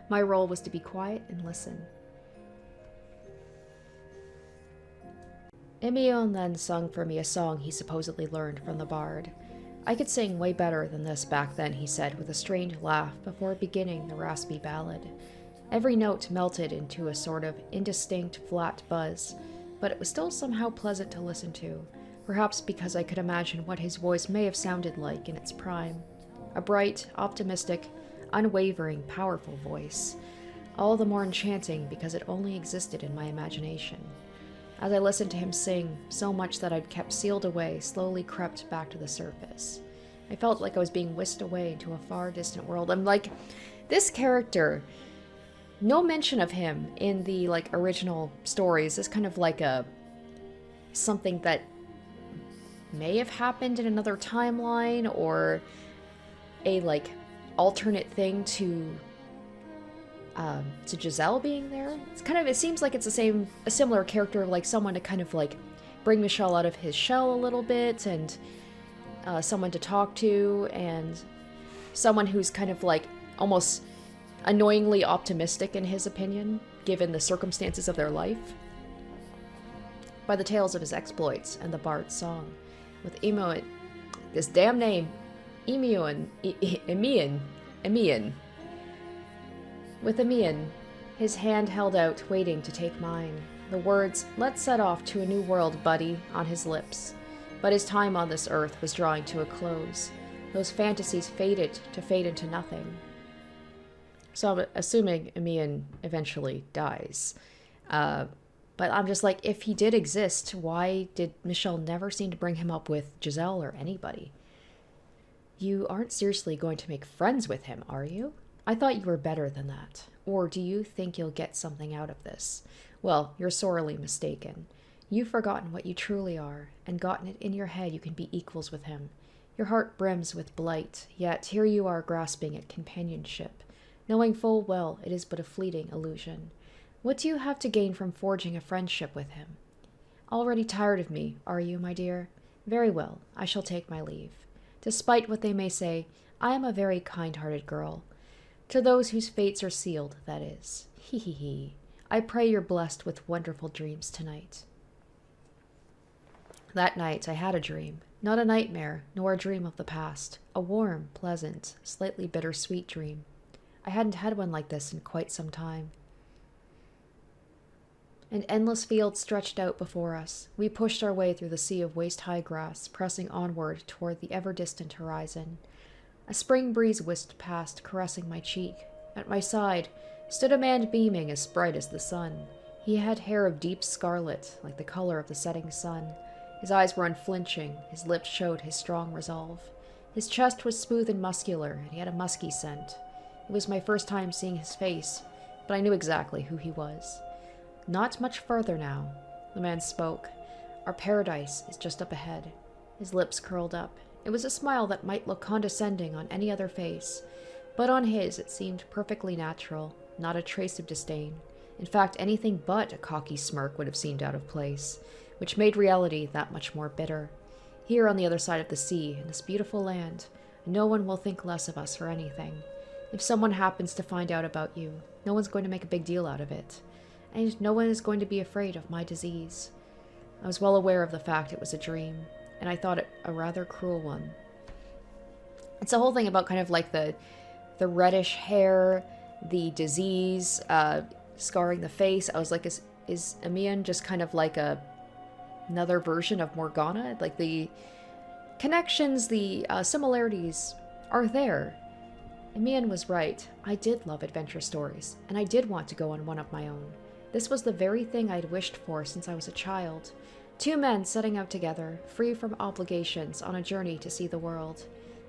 My role was to be quiet and listen. Emion then sung for me a song he supposedly learned from the bard. I could sing way better than this back then, he said with a strange laugh before beginning the raspy ballad. Every note melted into a sort of indistinct, flat buzz, but it was still somehow pleasant to listen to, perhaps because I could imagine what his voice may have sounded like in its prime. A bright, optimistic, unwavering, powerful voice, all the more enchanting because it only existed in my imagination. As I listened to him sing, so much that I'd kept sealed away slowly crept back to the surface. I felt like I was being whisked away into a far distant world. I'm like, this character, no mention of him in the original stories is kind of like something that may have happened in another timeline, or a alternate thing to Giselle being there. It seems like it's a similar character, like someone to kind of bring Michel out of his shell a little bit, and someone to talk to, and someone who's kind of like almost annoyingly optimistic in his opinion, given the circumstances of their life. By the tales of his exploits and the bard's song. With this damn name, Emion. With Emion, his hand held out, waiting to take mine. The words, "Let's set off to a new world, buddy," on his lips. But his time on this earth was drawing to a close. Those fantasies faded to fade into nothing. So I'm assuming Emion eventually dies. But I'm just like, if he did exist, why did Michel never seem to bring him up with Giselle or anybody? You aren't seriously going to make friends with him, are you? I thought you were better than that. Or do you think you'll get something out of this? Well, you're sorely mistaken. You've forgotten what you truly are, and gotten it in your head you can be equals with him. Your heart brims with blight, yet here you are grasping at companionship, knowing full well it is but a fleeting illusion. What do you have to gain from forging a friendship with him? Already tired of me, are you, my dear? Very well, I shall take my leave. Despite what they may say, I am a very kind-hearted girl. To those whose fates are sealed, that is. Hee hee hee. I pray you're blessed with wonderful dreams tonight. That night I had a dream. Not a nightmare, nor a dream of the past. A warm, pleasant, slightly bittersweet dream. I hadn't had one like this in quite some time. An endless field stretched out before us. We pushed our way through the sea of waist-high grass, pressing onward toward the ever-distant horizon. A spring breeze whisked past, caressing my cheek. At my side stood a man beaming as bright as the sun. He had hair of deep scarlet, like the color of the setting sun. His eyes were unflinching, his lips showed his strong resolve. His chest was smooth and muscular, and he had a musky scent. It was my first time seeing his face, but I knew exactly who he was. Not much further now, the man spoke. Our paradise is just up ahead. His lips curled up. It was a smile that might look condescending on any other face, but on his it seemed perfectly natural, not a trace of disdain. In fact, anything but a cocky smirk would have seemed out of place, which made reality that much more bitter. Here on the other side of the sea, in this beautiful land, no one will think less of us for anything. If someone happens to find out about you, no one's going to make a big deal out of it. And no one is going to be afraid of my disease. I was well aware of the fact it was a dream, and I thought it a rather cruel one. It's the whole thing about kind of like the reddish hair, the disease, scarring the face. I was like, is Emion just kind of like another version of Morgana? Like the connections, the similarities are there. Emion was right. I did love adventure stories, and I did want to go on one of my own. This was the very thing I'd wished for since I was a child. Two men setting out together, free from obligations, on a journey to see the world,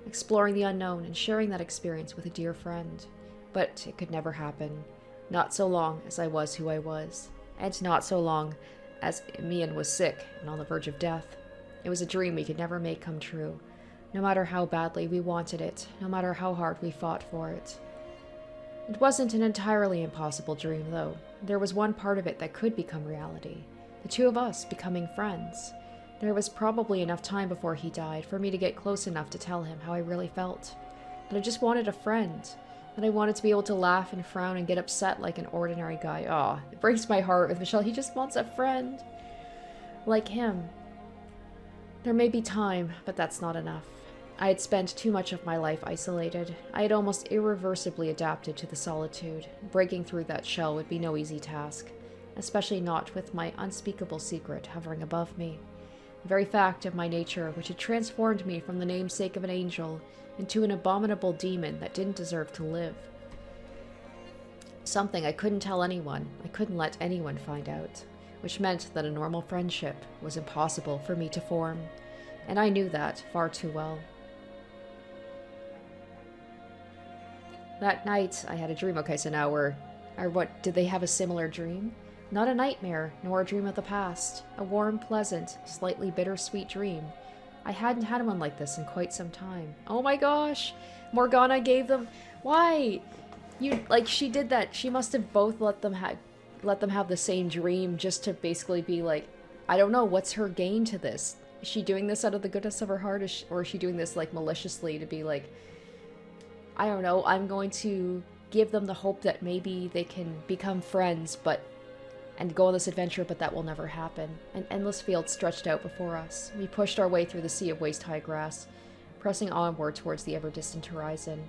exploring the unknown and sharing that experience with a dear friend. But it could never happen. Not so long as I was who I was, and not so long as Emion was sick and on the verge of death. It was a dream we could never make come true, no matter how badly we wanted it, no matter how hard we fought for it. It wasn't an entirely impossible dream, though. There was one part of it that could become reality. The two of us becoming friends. There was probably enough time before he died for me to get close enough to tell him how I really felt. That I just wanted a friend. That I wanted to be able to laugh and frown and get upset like an ordinary guy. Aw, it breaks my heart with Michel. He just wants a friend. Like him. There may be time, but that's not enough. I had spent too much of my life isolated. I had almost irreversibly adapted to the solitude. Breaking through that shell would be no easy task, especially not with my unspeakable secret hovering above me. The very fact of my nature, which had transformed me from the namesake of an angel into an abominable demon that didn't deserve to live. Something I couldn't tell anyone, I couldn't let anyone find out, which meant that a normal friendship was impossible for me to form, and I knew that far too well. That night, I had a dream. Okay, so now did they have a similar dream? Not a nightmare, nor a dream of the past. A warm, pleasant, slightly bittersweet dream. I hadn't had one like this in quite some time. Oh my gosh! Morgana gave them... Why? She did that. She must have both let them have the same dream just to basically be like, I don't know, what's her gain to this? Is she doing this out of the goodness of her heart, or is she doing this, like, maliciously to be like, I don't know, I'm going to give them the hope that maybe they can become friends, and go on this adventure, but that will never happen. An endless field stretched out before us. We pushed our way through the sea of waist-high grass, pressing onward towards the ever-distant horizon.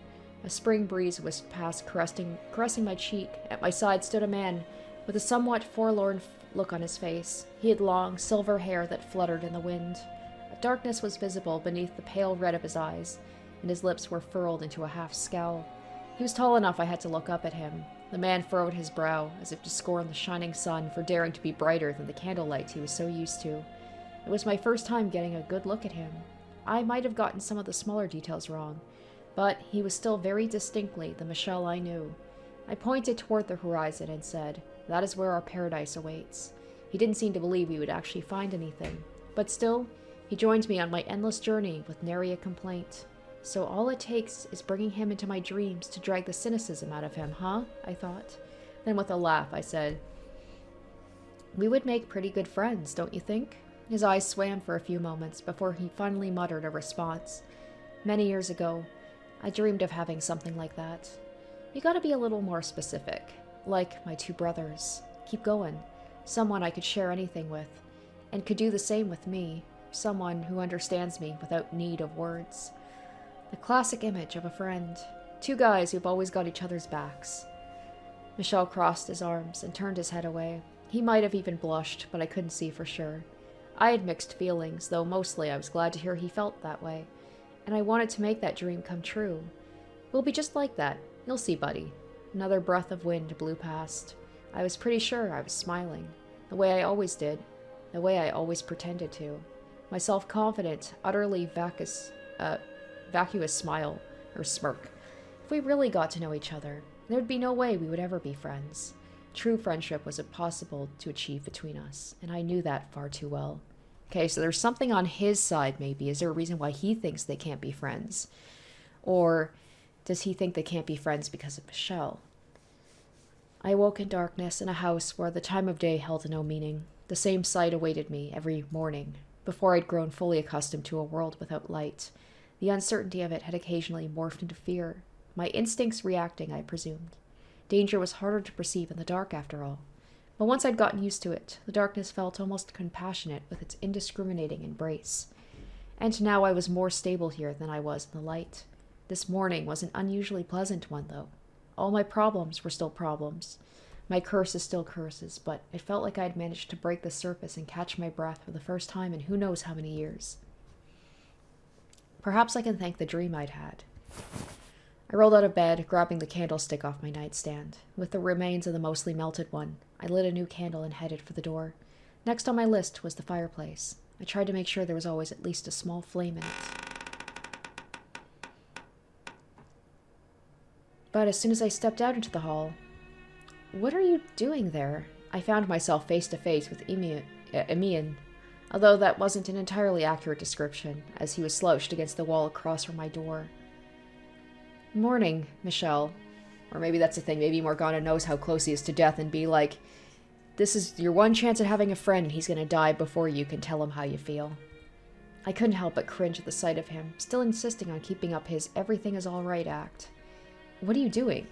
A spring breeze whisked past, caressing my cheek. At my side stood a man with a somewhat forlorn look on his face. He had long, silver hair that fluttered in the wind. A darkness was visible beneath the pale red of his eyes, and his lips were furrowed into a half-scowl. He was tall enough I had to look up at him. The man furrowed his brow, as if to scorn the shining sun for daring to be brighter than the candlelight he was so used to. It was my first time getting a good look at him. I might have gotten some of the smaller details wrong, but he was still very distinctly the Michel I knew. I pointed toward the horizon and said, "That is where our paradise awaits." He didn't seem to believe we would actually find anything, but still, he joined me on my endless journey with nary a complaint. So all it takes is bringing him into my dreams to drag the cynicism out of him, huh? I thought. Then with a laugh, I said, "We would make pretty good friends, don't you think?" His eyes swam for a few moments before he finally muttered a response. "Many years ago, I dreamed of having something like that. You gotta be a little more specific. Like my two brothers. Keep going. Someone I could share anything with, and could do the same with me. Someone who understands me without need of words. The classic image of a friend. Two guys who've always got each other's backs." Michel crossed his arms and turned his head away. He might have even blushed, but I couldn't see for sure. I had mixed feelings, though mostly I was glad to hear he felt that way, and I wanted to make that dream come true. "We'll be just like that. You'll see, buddy." Another breath of wind blew past. I was pretty sure I was smiling, the way I always did, the way I always pretended to. My self-confident, utterly vacuous smile, or smirk. If we really got to know each other, there'd be no way we would ever be friends. True friendship was impossible to achieve between us, and I knew that far too well. Okay, so there's something on his side, maybe. Is there a reason why he thinks they can't be friends? Or does he think they can't be friends because of Michel? I awoke in darkness in a house where the time of day held no meaning. The same sight awaited me every morning. Before I'd grown fully accustomed to a world without light, the uncertainty of it had occasionally morphed into fear, my instincts reacting, I presumed. Danger was harder to perceive in the dark, after all. But once I'd gotten used to it, the darkness felt almost compassionate with its indiscriminating embrace. And now I was more stable here than I was in the light. This morning was an unusually pleasant one, though. All my problems were still problems. My curses still curses, but it felt like I'd managed to break the surface and catch my breath for the first time in who knows how many years. Perhaps I can thank the dream I'd had. I rolled out of bed, grabbing the candlestick off my nightstand. With the remains of the mostly melted one, I lit a new candle and headed for the door. Next on my list was the fireplace. I tried to make sure there was always at least a small flame in it. But as soon as I stepped out into the hall, "What are you doing there?" I found myself face to face with Emian, although that wasn't an entirely accurate description, as he was slouched against the wall across from my door. "Morning, Michel." Or maybe that's the thing, maybe Morgana knows how close he is to death and be like, "This is your one chance at having a friend and he's gonna die before you can tell him how you feel." I couldn't help but cringe at the sight of him, still insisting on keeping up his everything is all right act. "What are you doing?"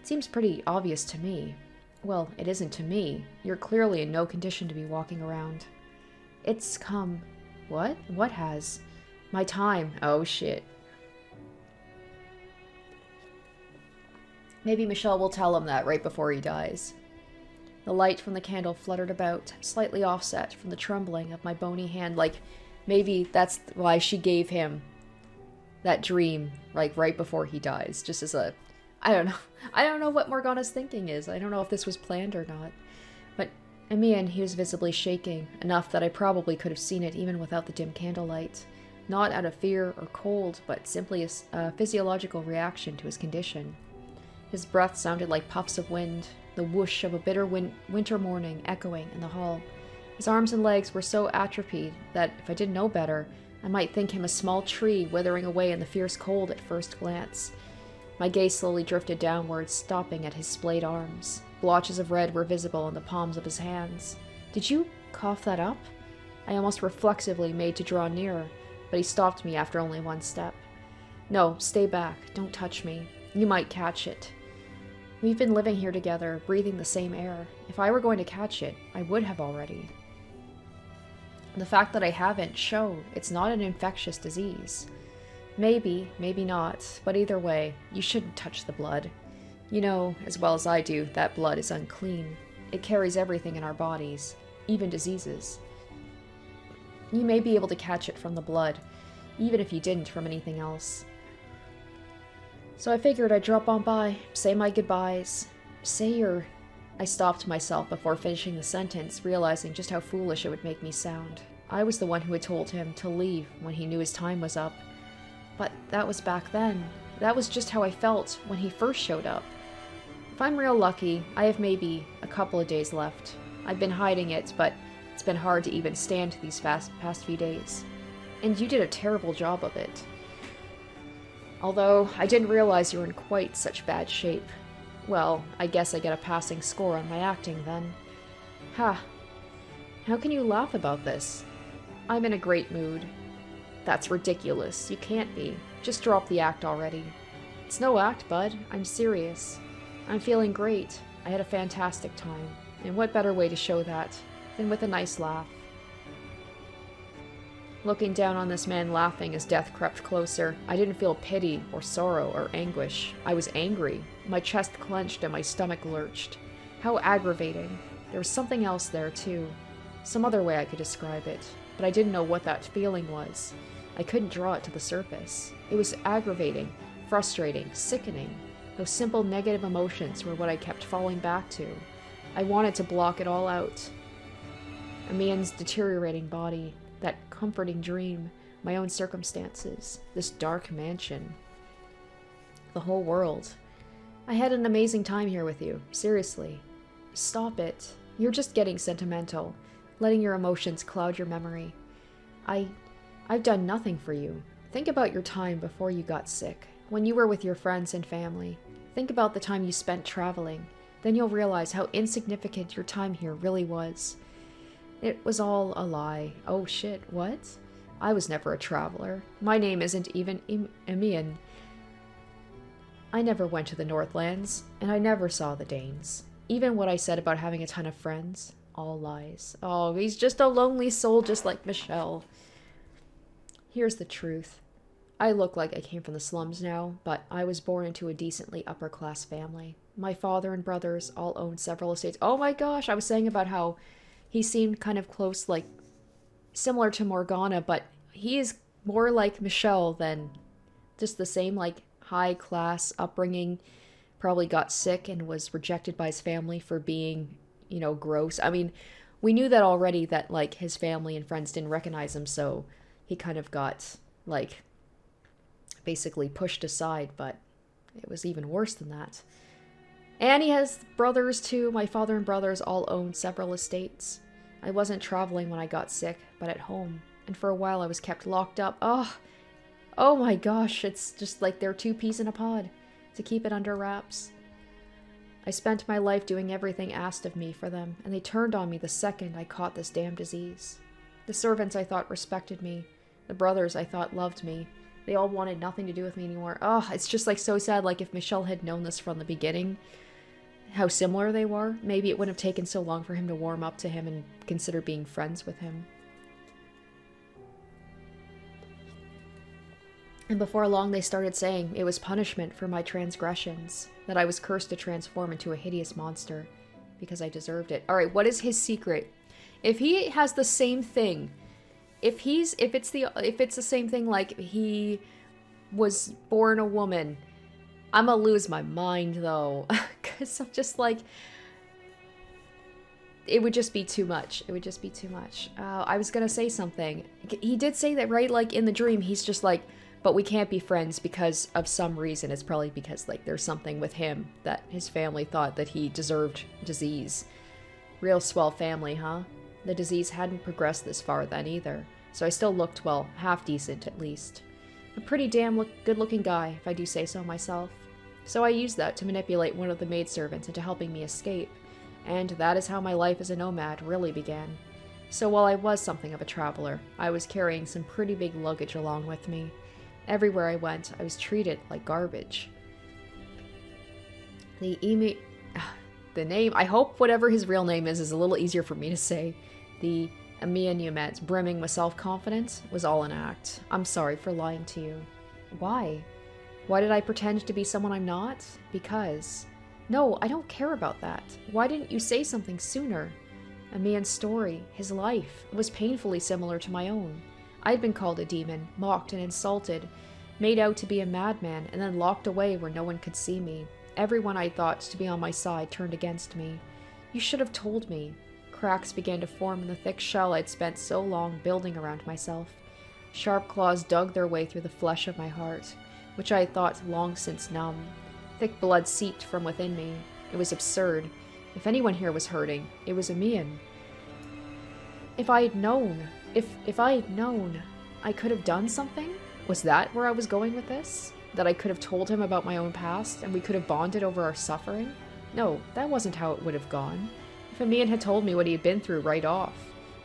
"It seems pretty obvious to me." "Well, it isn't to me. You're clearly in no condition to be walking around." "It's come." "What? What has?" "My time." "Oh, shit." Maybe Michel will tell him that right before he dies. The light from the candle fluttered about, slightly offset from the trembling of my bony hand, like maybe that's why she gave him that dream, like right before he dies, just as a... I don't know. I don't know what Morgana's thinking is. I don't know if this was planned or not. But Emian, he was visibly shaking, enough that I probably could have seen it even without the dim candlelight. Not out of fear or cold, but simply a physiological reaction to his condition. His breath sounded like puffs of wind, the whoosh of a bitter winter morning echoing in the hall. His arms and legs were so atrophied that, if I didn't know better, I might think him a small tree withering away in the fierce cold at first glance. My gaze slowly drifted downwards, stopping at his splayed arms. Blotches of red were visible in the palms of his hands. "Did you cough that up? I almost reflexively made to draw nearer, but he stopped me after only one step. No, stay back. Don't touch me. You might catch it. We've been living here together, breathing the same air. If I were going to catch it, I would have already. The fact that I haven't shows it's not an infectious disease. Maybe, maybe not, but either way, you shouldn't touch the blood. You know, as well as I do, that blood is unclean. It carries everything in our bodies, even diseases. You may be able to catch it from the blood, even if you didn't from anything else. So I figured I'd drop on by, say my goodbyes, say your... I stopped myself before finishing the sentence, realizing just how foolish it would make me sound. I was the one who had told him to leave when he knew his time was up. But that was back then. That was just how I felt when he first showed up. If I'm real lucky, I have maybe a couple of days left. I've been hiding it, but it's been hard to even stand these past few days. And you did a terrible job of it. Although, I didn't realize you were in quite such bad shape. Well, I guess I get a passing score on my acting then. Ha! How can you laugh about this? I'm in a great mood. That's ridiculous. You can't be. Just drop the act already. It's no act, bud. I'm serious. I'm feeling great. I had a fantastic time. And what better way to show that than with a nice laugh? Looking down on this man laughing as death crept closer, I didn't feel pity or sorrow or anguish. I was angry. My chest clenched and my stomach lurched. How aggravating. There was something else there, too. Some other way I could describe it, but I didn't know what that feeling was. I couldn't draw it to the surface. It was aggravating, frustrating, sickening. Those simple negative emotions were what I kept falling back to. I wanted to block it all out. A man's deteriorating body, that comforting dream, my own circumstances, this dark mansion, the whole world. I had an amazing time here with you, seriously. Stop it. You're just getting sentimental, letting your emotions cloud your memory. I've done nothing for you. Think about your time before you got sick, when you were with your friends and family. Think about the time you spent traveling. Then you'll realize how insignificant your time here really was. It was all a lie. Oh shit, what? I was never a traveler. My name isn't even Emian. I never went to the Northlands, and I never saw the Danes. Even what I said about having a ton of friends, all lies. Oh, he's just a lonely soul just like Michel. Here's the truth. I look like I came from the slums now, but I was born into a decently upper-class family. My father and brothers all owned several estates. Oh my gosh, I was saying about how he seemed kind of close, like, similar to Morgana, but he is more like Michel than just the same, like, high-class upbringing. Probably got sick and was rejected by his family for being, you know, gross. I mean, we knew that already, that, like, his family and friends didn't recognize him, so he kind of got, like, basically pushed aside, but it was even worse than that. And he has brothers, too. My father and brothers all owned several estates. I wasn't traveling when I got sick, but at home. And for a while I was kept locked up. Oh my gosh, it's just like they're two peas in a pod, to keep it under wraps. I spent my life doing everything asked of me for them, and they turned on me the second I caught this damn disease. The servants I thought respected me. The brothers I thought loved me. They all wanted nothing to do with me anymore. Oh, it's just like so sad. Like if Michel had known this from the beginning, how similar they were, maybe it wouldn't have taken so long for him to warm up to him and consider being friends with him. And before long they started saying it was punishment for my transgressions, that I was cursed to transform into a hideous monster because I deserved it. All right, what is his secret? If he has the same thing, if it's the same thing, like he was born a woman, I'm gonna lose my mind though, because I'm just like, it would just be too much. It would just be too much. I was gonna say something. He did say that, right? Like in the dream, he's just like, but we can't be friends because of some reason. It's probably because like there's something with him that his family thought that he deserved disease. Real swell family, huh? The disease hadn't progressed this far then either, so I still looked, well, half decent at least. A pretty damn good-looking guy, if I do say so myself. So I used that to manipulate one of the maidservants into helping me escape, and that is how my life as a nomad really began. So while I was something of a traveler, I was carrying some pretty big luggage along with me. Everywhere I went, I was treated like garbage. The name, I hope whatever his real name is a little easier for me to say. The Emian you met, brimming with self-confidence, was all an act. I'm sorry for lying to you. Why? Why did I pretend to be someone I'm not? Because. No, I don't care about that. Why didn't you say something sooner? Emian's story, his life, was painfully similar to my own. I'd been called a demon, mocked and insulted, made out to be a madman, and then locked away where no one could see me. Everyone I thought to be on my side turned against me. You should have told me. Cracks began to form in the thick shell I'd spent so long building around myself. Sharp claws dug their way through the flesh of my heart, which I had thought long since numb. Thick blood seeped from within me. It was absurd. If anyone here was hurting, it was Emian. If I had known, I could have done something? Was that where I was going with this? That I could have told him about my own past, and we could have bonded over our suffering? No, that wasn't how it would have gone. If Emian had told me what he had been through right off,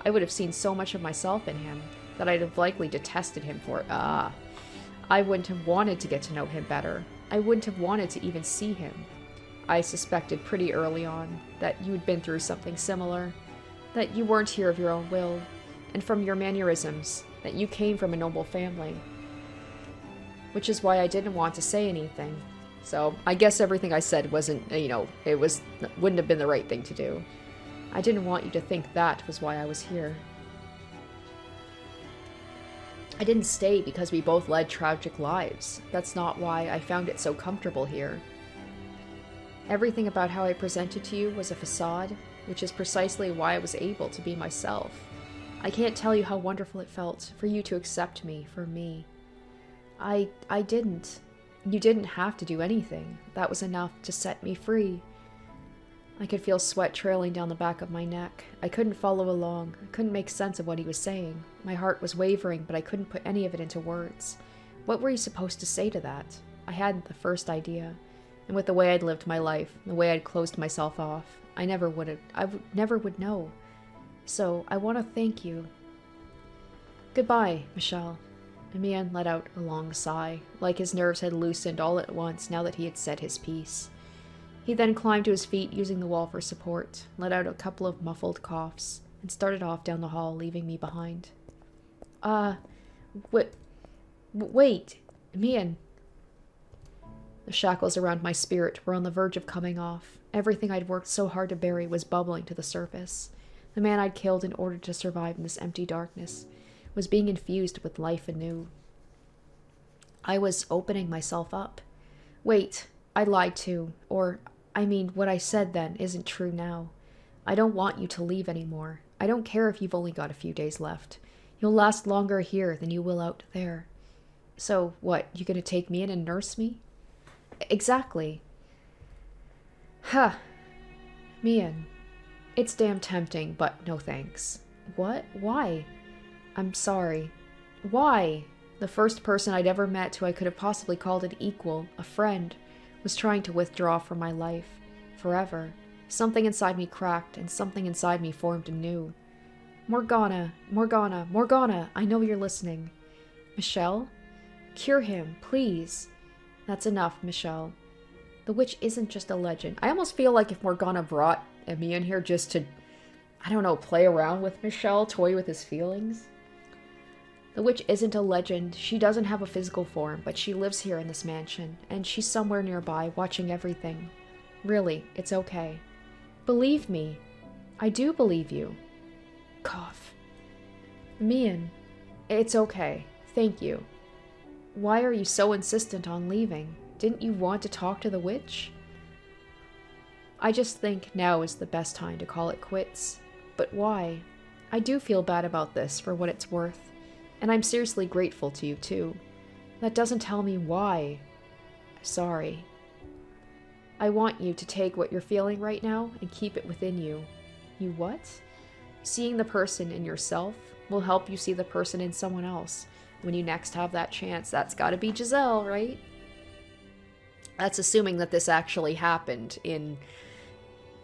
I would have seen so much of myself in him that I'd have likely detested him for it. I wouldn't have wanted to get to know him better. I wouldn't have wanted to even see him. I suspected pretty early on that you had been through something similar, that you weren't here of your own will, and from your mannerisms, that you came from a noble family. Which is why I didn't want to say anything. So, I guess everything I said wasn't, wouldn't have been the right thing to do. I didn't want you to think that was why I was here. I didn't stay because we both led tragic lives. That's not why I found it so comfortable here. Everything about how I presented to you was a facade, which is precisely why I was able to be myself. I can't tell you how wonderful it felt for you to accept me for me. I didn't. You didn't have to do anything. That was enough to set me free. I could feel sweat trailing down the back of my neck. I couldn't follow along. I couldn't make sense of what he was saying. My heart was wavering, but I couldn't put any of it into words. What were you supposed to say to that? I hadn't the first idea. And with the way I'd lived my life, the way I'd closed myself off, I never would know. So, I want to thank you. Goodbye, Michel. Emian let out a long sigh, like his nerves had loosened all at once now that he had said his piece. He then climbed to his feet using the wall for support, let out a couple of muffled coughs, and started off down the hall, leaving me behind. Wait, Emian. The shackles around my spirit were on the verge of coming off. Everything I'd worked so hard to bury was bubbling to the surface. The man I'd killed in order to survive in this empty darkness was being infused with life anew. I was opening myself up. Wait, I lied too. What I said then isn't true now. I don't want you to leave anymore. I don't care if you've only got a few days left. You'll last longer here than you will out there. So, what, you gonna take me in and nurse me? Exactly. Huh. Mian. It's damn tempting, but no thanks. What? Why? I'm sorry. Why? The first person I'd ever met who I could have possibly called an equal, a friend, was trying to withdraw from my life. Forever. Something inside me cracked, and something inside me formed anew. Morgana, I know you're listening. Michel? Cure him, please. That's enough, Michel. The witch isn't just a legend. I almost feel like if Morgana brought Emian here just to, play around with Michel, toy with his feelings. The witch isn't a legend. She doesn't have a physical form, but she lives here in this mansion, and she's somewhere nearby, watching everything. Really, it's okay. Believe me. I do believe you. Cough. Emian, it's okay. Thank you. Why are you so insistent on leaving? Didn't you want to talk to the witch? I just think now is the best time to call it quits. But why? I do feel bad about this for what it's worth. And I'm seriously grateful to you, too. That doesn't tell me why. Sorry. I want you to take what you're feeling right now and keep it within you. You what? Seeing the person in yourself will help you see the person in someone else. When you next have that chance, that's gotta be Giselle, right? That's assuming that this actually happened in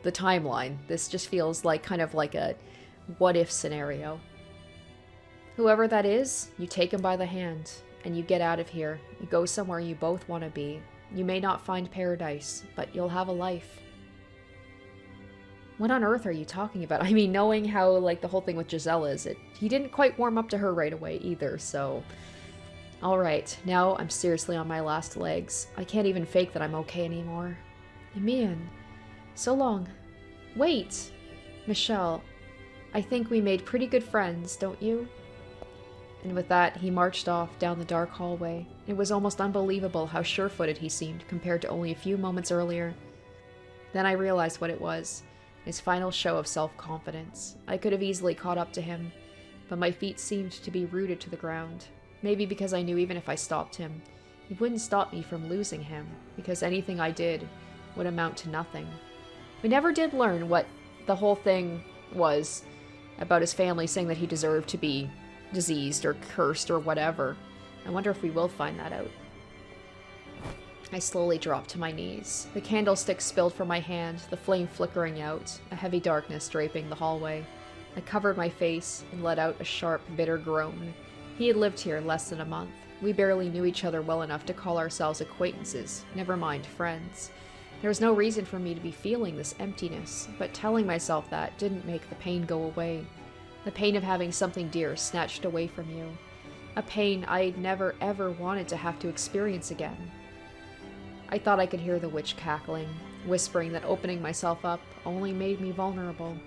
the timeline. This just feels like kind of like a what-if scenario. Whoever that is, you take him by the hand, and you get out of here. You go somewhere you both want to be. You may not find paradise, but you'll have a life. What on earth are you talking about? I mean, knowing how, like, the whole thing with Giselle is, he didn't quite warm up to her right away either, so... Alright, now I'm seriously on my last legs. I can't even fake that I'm okay anymore. Emian, so long. Wait! Michel, I think we made pretty good friends, don't you? And with that, he marched off down the dark hallway. It was almost unbelievable how sure-footed he seemed compared to only a few moments earlier. Then I realized what it was. His final show of self-confidence. I could have easily caught up to him, but my feet seemed to be rooted to the ground. Maybe because I knew even if I stopped him, it wouldn't stop me from losing him, because anything I did would amount to nothing. We never did learn what the whole thing was about his family saying that he deserved to be diseased or cursed or whatever. I wonder if we will find that out. I slowly dropped to my knees. The candlestick spilled from my hand, the flame flickering out, a heavy darkness draping the hallway. I covered my face and let out a sharp, bitter groan. He had lived here less than a month. We barely knew each other well enough to call ourselves acquaintances, never mind friends. There was no reason for me to be feeling this emptiness, but telling myself that didn't make the pain go away. The pain of having something dear snatched away from you. A pain I'd never ever wanted to have to experience again. I thought I could hear the witch cackling, whispering that opening myself up only made me vulnerable.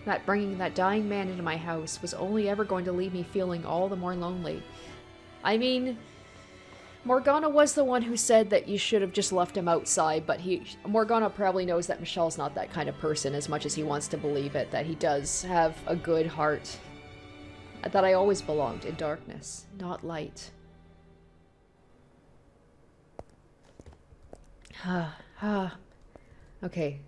That bringing that dying man into my house was only ever going to leave me feeling all the more lonely. I mean, Morgana was the one who said that you should have just left him outside, but Morgana probably knows that Michel's not that kind of person as much as he wants to believe it, that he does have a good heart. That I always belonged in darkness, not light. Okay.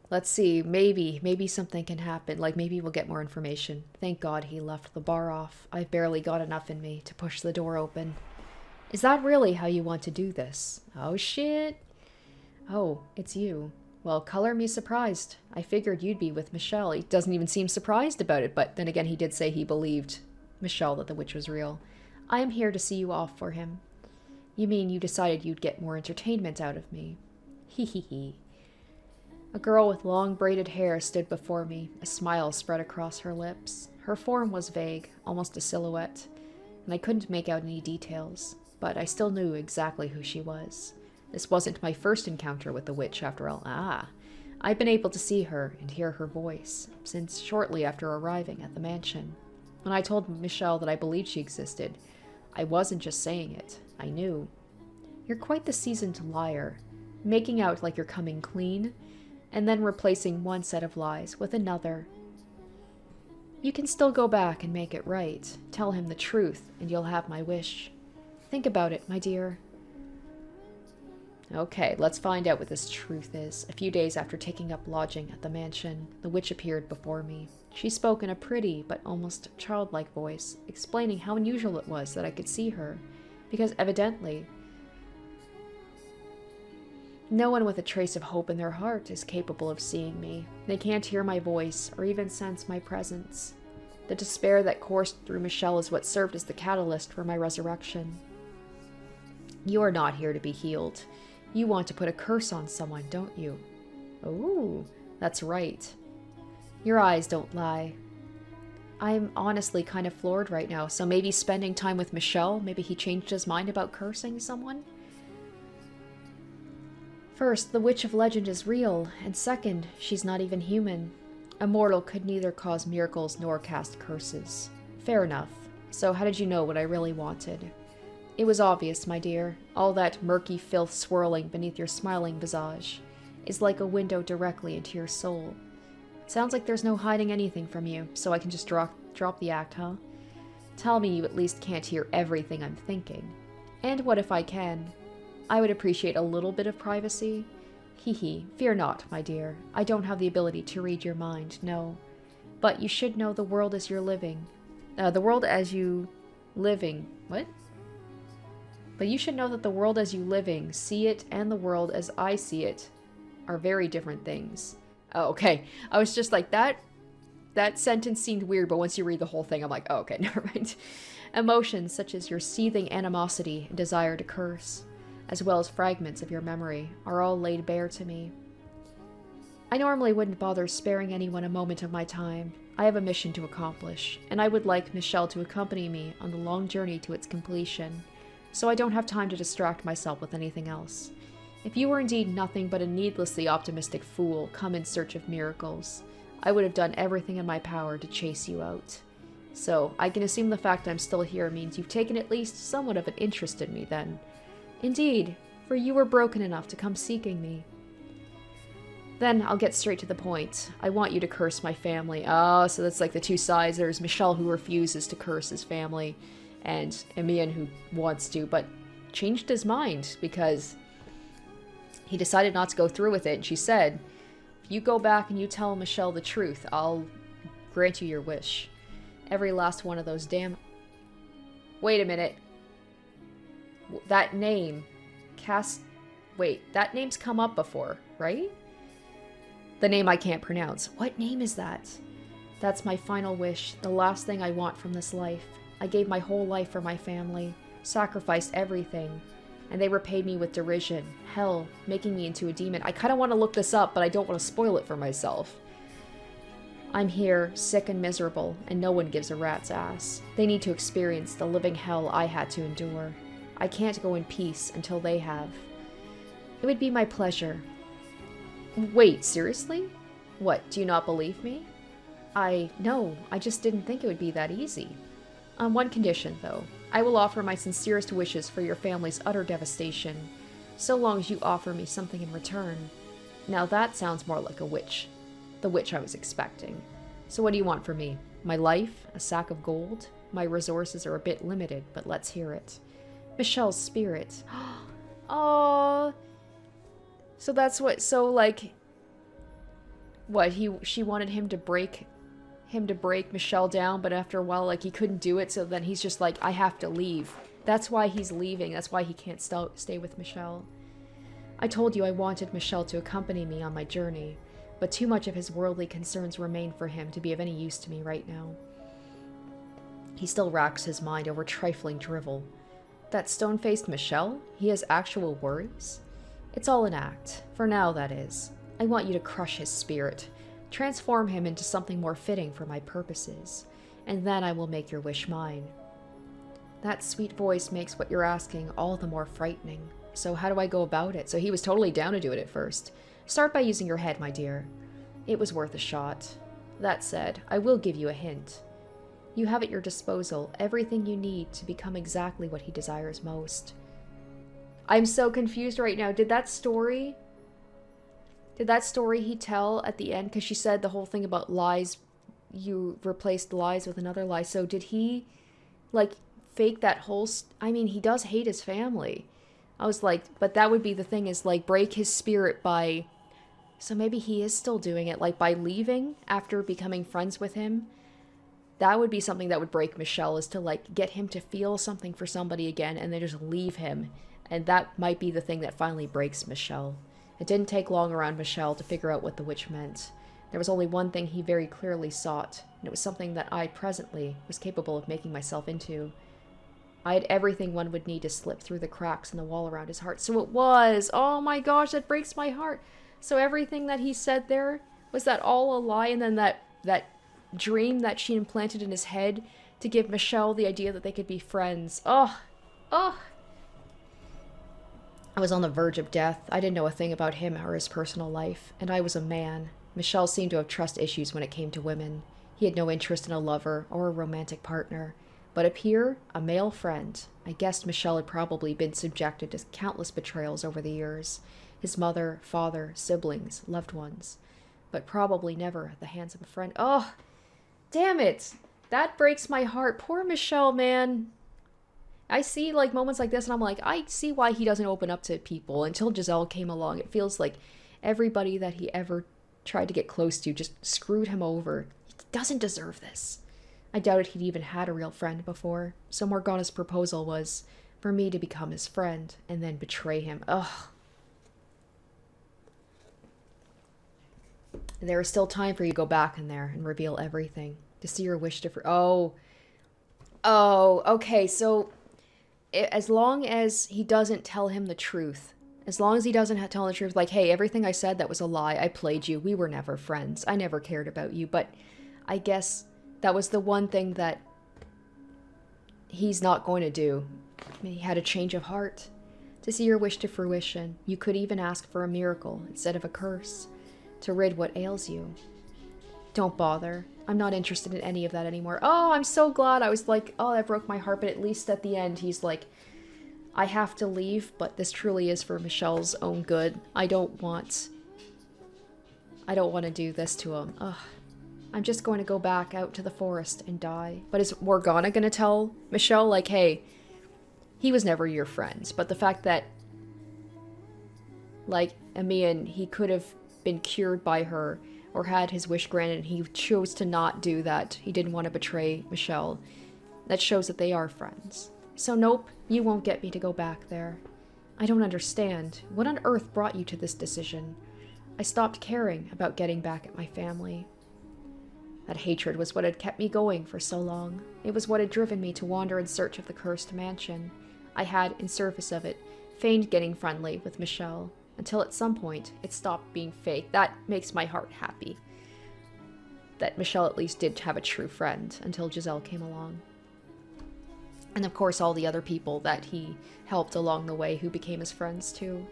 Let's see, maybe something can happen, like maybe we'll get more information. Thank God he left the bar off. I've barely got enough in me to push the door open. Is that really how you want to do this? Oh shit. Oh, it's you. Well, color me surprised. I figured you'd be with Michel. He doesn't even seem surprised about it, but then again he did say he believed Michel that the witch was real. I am here to see you off for him. You mean you decided you'd get more entertainment out of me? Hee hee hee. A girl with long braided hair stood before me, a smile spread across her lips. Her form was vague, almost a silhouette, and I couldn't make out any details, but I still knew exactly who she was. This wasn't my first encounter with the witch, after all. I'd been able to see her and hear her voice, since shortly after arriving at the mansion. When I told Michel that I believed she existed, I wasn't just saying it, I knew. You're quite the seasoned liar, making out like you're coming clean, and then replacing one set of lies with another. You can still go back and make it right. Tell him the truth, and you'll have my wish. Think about it, my dear. Okay, let's find out what this truth is. A few days after taking up lodging at the mansion, the witch appeared before me. She spoke in a pretty, but almost childlike voice, explaining how unusual it was that I could see her, because evidently, no one with a trace of hope in their heart is capable of seeing me. They can't hear my voice or even sense my presence. The despair that coursed through Michel is what served as the catalyst for my resurrection. You are not here to be healed. You want to put a curse on someone, don't you? Oh, that's right. Your eyes don't lie. I'm honestly kind of floored right now, so maybe spending time with Michel, maybe he changed his mind about cursing someone? First, the Witch of Legend is real, and second, she's not even human. A mortal could neither cause miracles nor cast curses. Fair enough. So how did you know what I really wanted? It was obvious, my dear. All that murky filth swirling beneath your smiling visage is like a window directly into your soul. Sounds like there's no hiding anything from you, so I can just drop the act, huh? Tell me you at least can't hear everything I'm thinking. And what if I can? I would appreciate a little bit of privacy. Hee hee, fear not, my dear. I don't have the ability to read your mind, no. But you should know the world as you're living. The world as you living. What? But you should know that the world as you living, see it, and the world as I see it are very different things. Oh, okay. I was just like, that that sentence seemed weird, but once you read the whole thing, I'm like, oh, okay, never mind. Emotions such as your seething animosity and desire to curse, as well as fragments of your memory, are all laid bare to me. I normally wouldn't bother sparing anyone a moment of my time. I have a mission to accomplish, and I would like Michel to accompany me on the long journey to its completion, so I don't have time to distract myself with anything else. If you were indeed nothing but a needlessly optimistic fool come in search of miracles, I would have done everything in my power to chase you out. So, I can assume the fact I'm still here means you've taken at least somewhat of an interest in me then. Indeed, for you were broken enough to come seeking me. Then I'll get straight to the point. I want you to curse my family. Oh, so that's like the two sides. There's Michel who refuses to curse his family, and Emian who wants to, but changed his mind because he decided not to go through with it. And she said, if you go back and you tell Michel the truth, I'll grant you your wish. Every last one of those damn... Wait a minute. That name, Wait, that name's come up before, right? The name I can't pronounce. What name is that? That's my final wish, the last thing I want from this life. I gave my whole life for my family, sacrificed everything, and they repaid me with derision, hell, making me into a demon. I kind of want to look this up, but I don't want to spoil it for myself. I'm here, sick and miserable, and no one gives a rat's ass. They need to experience the living hell I had to endure. I can't go in peace until they have. It would be my pleasure. Wait, seriously? What, do you not believe me? No, I just didn't think it would be that easy. On one condition, though. I will offer my sincerest wishes for your family's utter devastation, so long as you offer me something in return. Now that sounds more like a witch. The witch I was expecting. So what do you want from me? My life? A sack of gold? My resources are a bit limited, but let's hear it. Michel's spirit. Oh. So that's what, she wanted him to break Michel down, but after a while, like, he couldn't do it, so then he's just like, I have to leave. That's why he's leaving. That's why he can't stay with Michel. I told you I wanted Michel to accompany me on my journey, but too much of his worldly concerns remain for him to be of any use to me right now. He still racks his mind over trifling drivel. That stone-faced Michel? He has actual worries? It's all an act. For now, that is. I want you to crush his spirit. Transform him into something more fitting for my purposes. And then I will make your wish mine. That sweet voice makes what you're asking all the more frightening. So how do I go about it? So he was totally down to do it at first. Start by using your head, my dear. It was worth a shot. That said, I will give you a hint. You have at your disposal everything you need to become exactly what he desires most. I'm so confused right now. Did that story he tell at the end? Because she said the whole thing about lies, you replaced lies with another lie. So did he, like, fake that whole... I mean, he does hate his family. I was like, but that would be the thing, is, like, break his spirit by... So maybe he is still doing it, like, by leaving after becoming friends with him. That would be something that would break Michel, is to, like, get him to feel something for somebody again and then just leave him. And that might be the thing that finally breaks Michel. It didn't take long around Michel to figure out what the witch meant. There was only one thing he very clearly sought, and it was something that I presently was capable of making myself into. I had everything one would need to slip through the cracks in the wall around his heart. So it was! Oh my gosh, that breaks my heart! So everything that he said there, was that all a lie? And then that dream that she implanted in his head to give Michel the idea that they could be friends. Oh! Oh! I was on the verge of death. I didn't know a thing about him or his personal life, and I was a man. Michel seemed to have trust issues when it came to women. He had no interest in a lover or a romantic partner, but up here, a male friend. I guessed Michel had probably been subjected to countless betrayals over the years. His mother, father, siblings, loved ones, but probably never at the hands of a friend. Oh, damn it! That breaks my heart. Poor Michel, man. I see, like, moments like this, and I'm like, I see why he doesn't open up to people. Until Giselle came along, it feels like everybody that he ever tried to get close to just screwed him over. He doesn't deserve this. I doubted he'd even had a real friend before, so Morgana's proposal was for me to become his friend and then betray him. Ugh. There is still time for you to go back in there and reveal everything. To see your wish to... Oh, okay, so... as long as he doesn't tell him the truth, as long as he doesn't tell the truth, like, hey, everything I said, that was a lie, I played you, we were never friends, I never cared about you, but I guess that was the one thing that he's not going to do. He had a change of heart. To see your wish to fruition, you could even ask for a miracle instead of a curse, to rid what ails you. Don't bother. I'm not interested in any of that anymore. Oh, I'm so glad. I was like, oh, that broke my heart. But at least at the end, he's like, I have to leave, but this truly is for Michel's own good. I don't want to do this to him. Ugh. I'm just going to go back out to the forest and die. But is Morgana going to tell Michel, like, hey, he was never your friend. But the fact that, like, Amian, he could have been cured by her or had his wish granted, and he chose to not do that. He didn't want to betray Michel. That shows that they are friends. So nope, you won't get me to go back there. I don't understand. What on earth brought you to this decision? I stopped caring about getting back at my family. That hatred was what had kept me going for so long. It was what had driven me to wander in search of the cursed mansion. I had, in service of it, feigned getting friendly with Michel, until at some point it stopped being fake. That makes my heart happy. That Michel at least did have a true friend until Giselle came along. And of course all the other people that he helped along the way who became his friends too.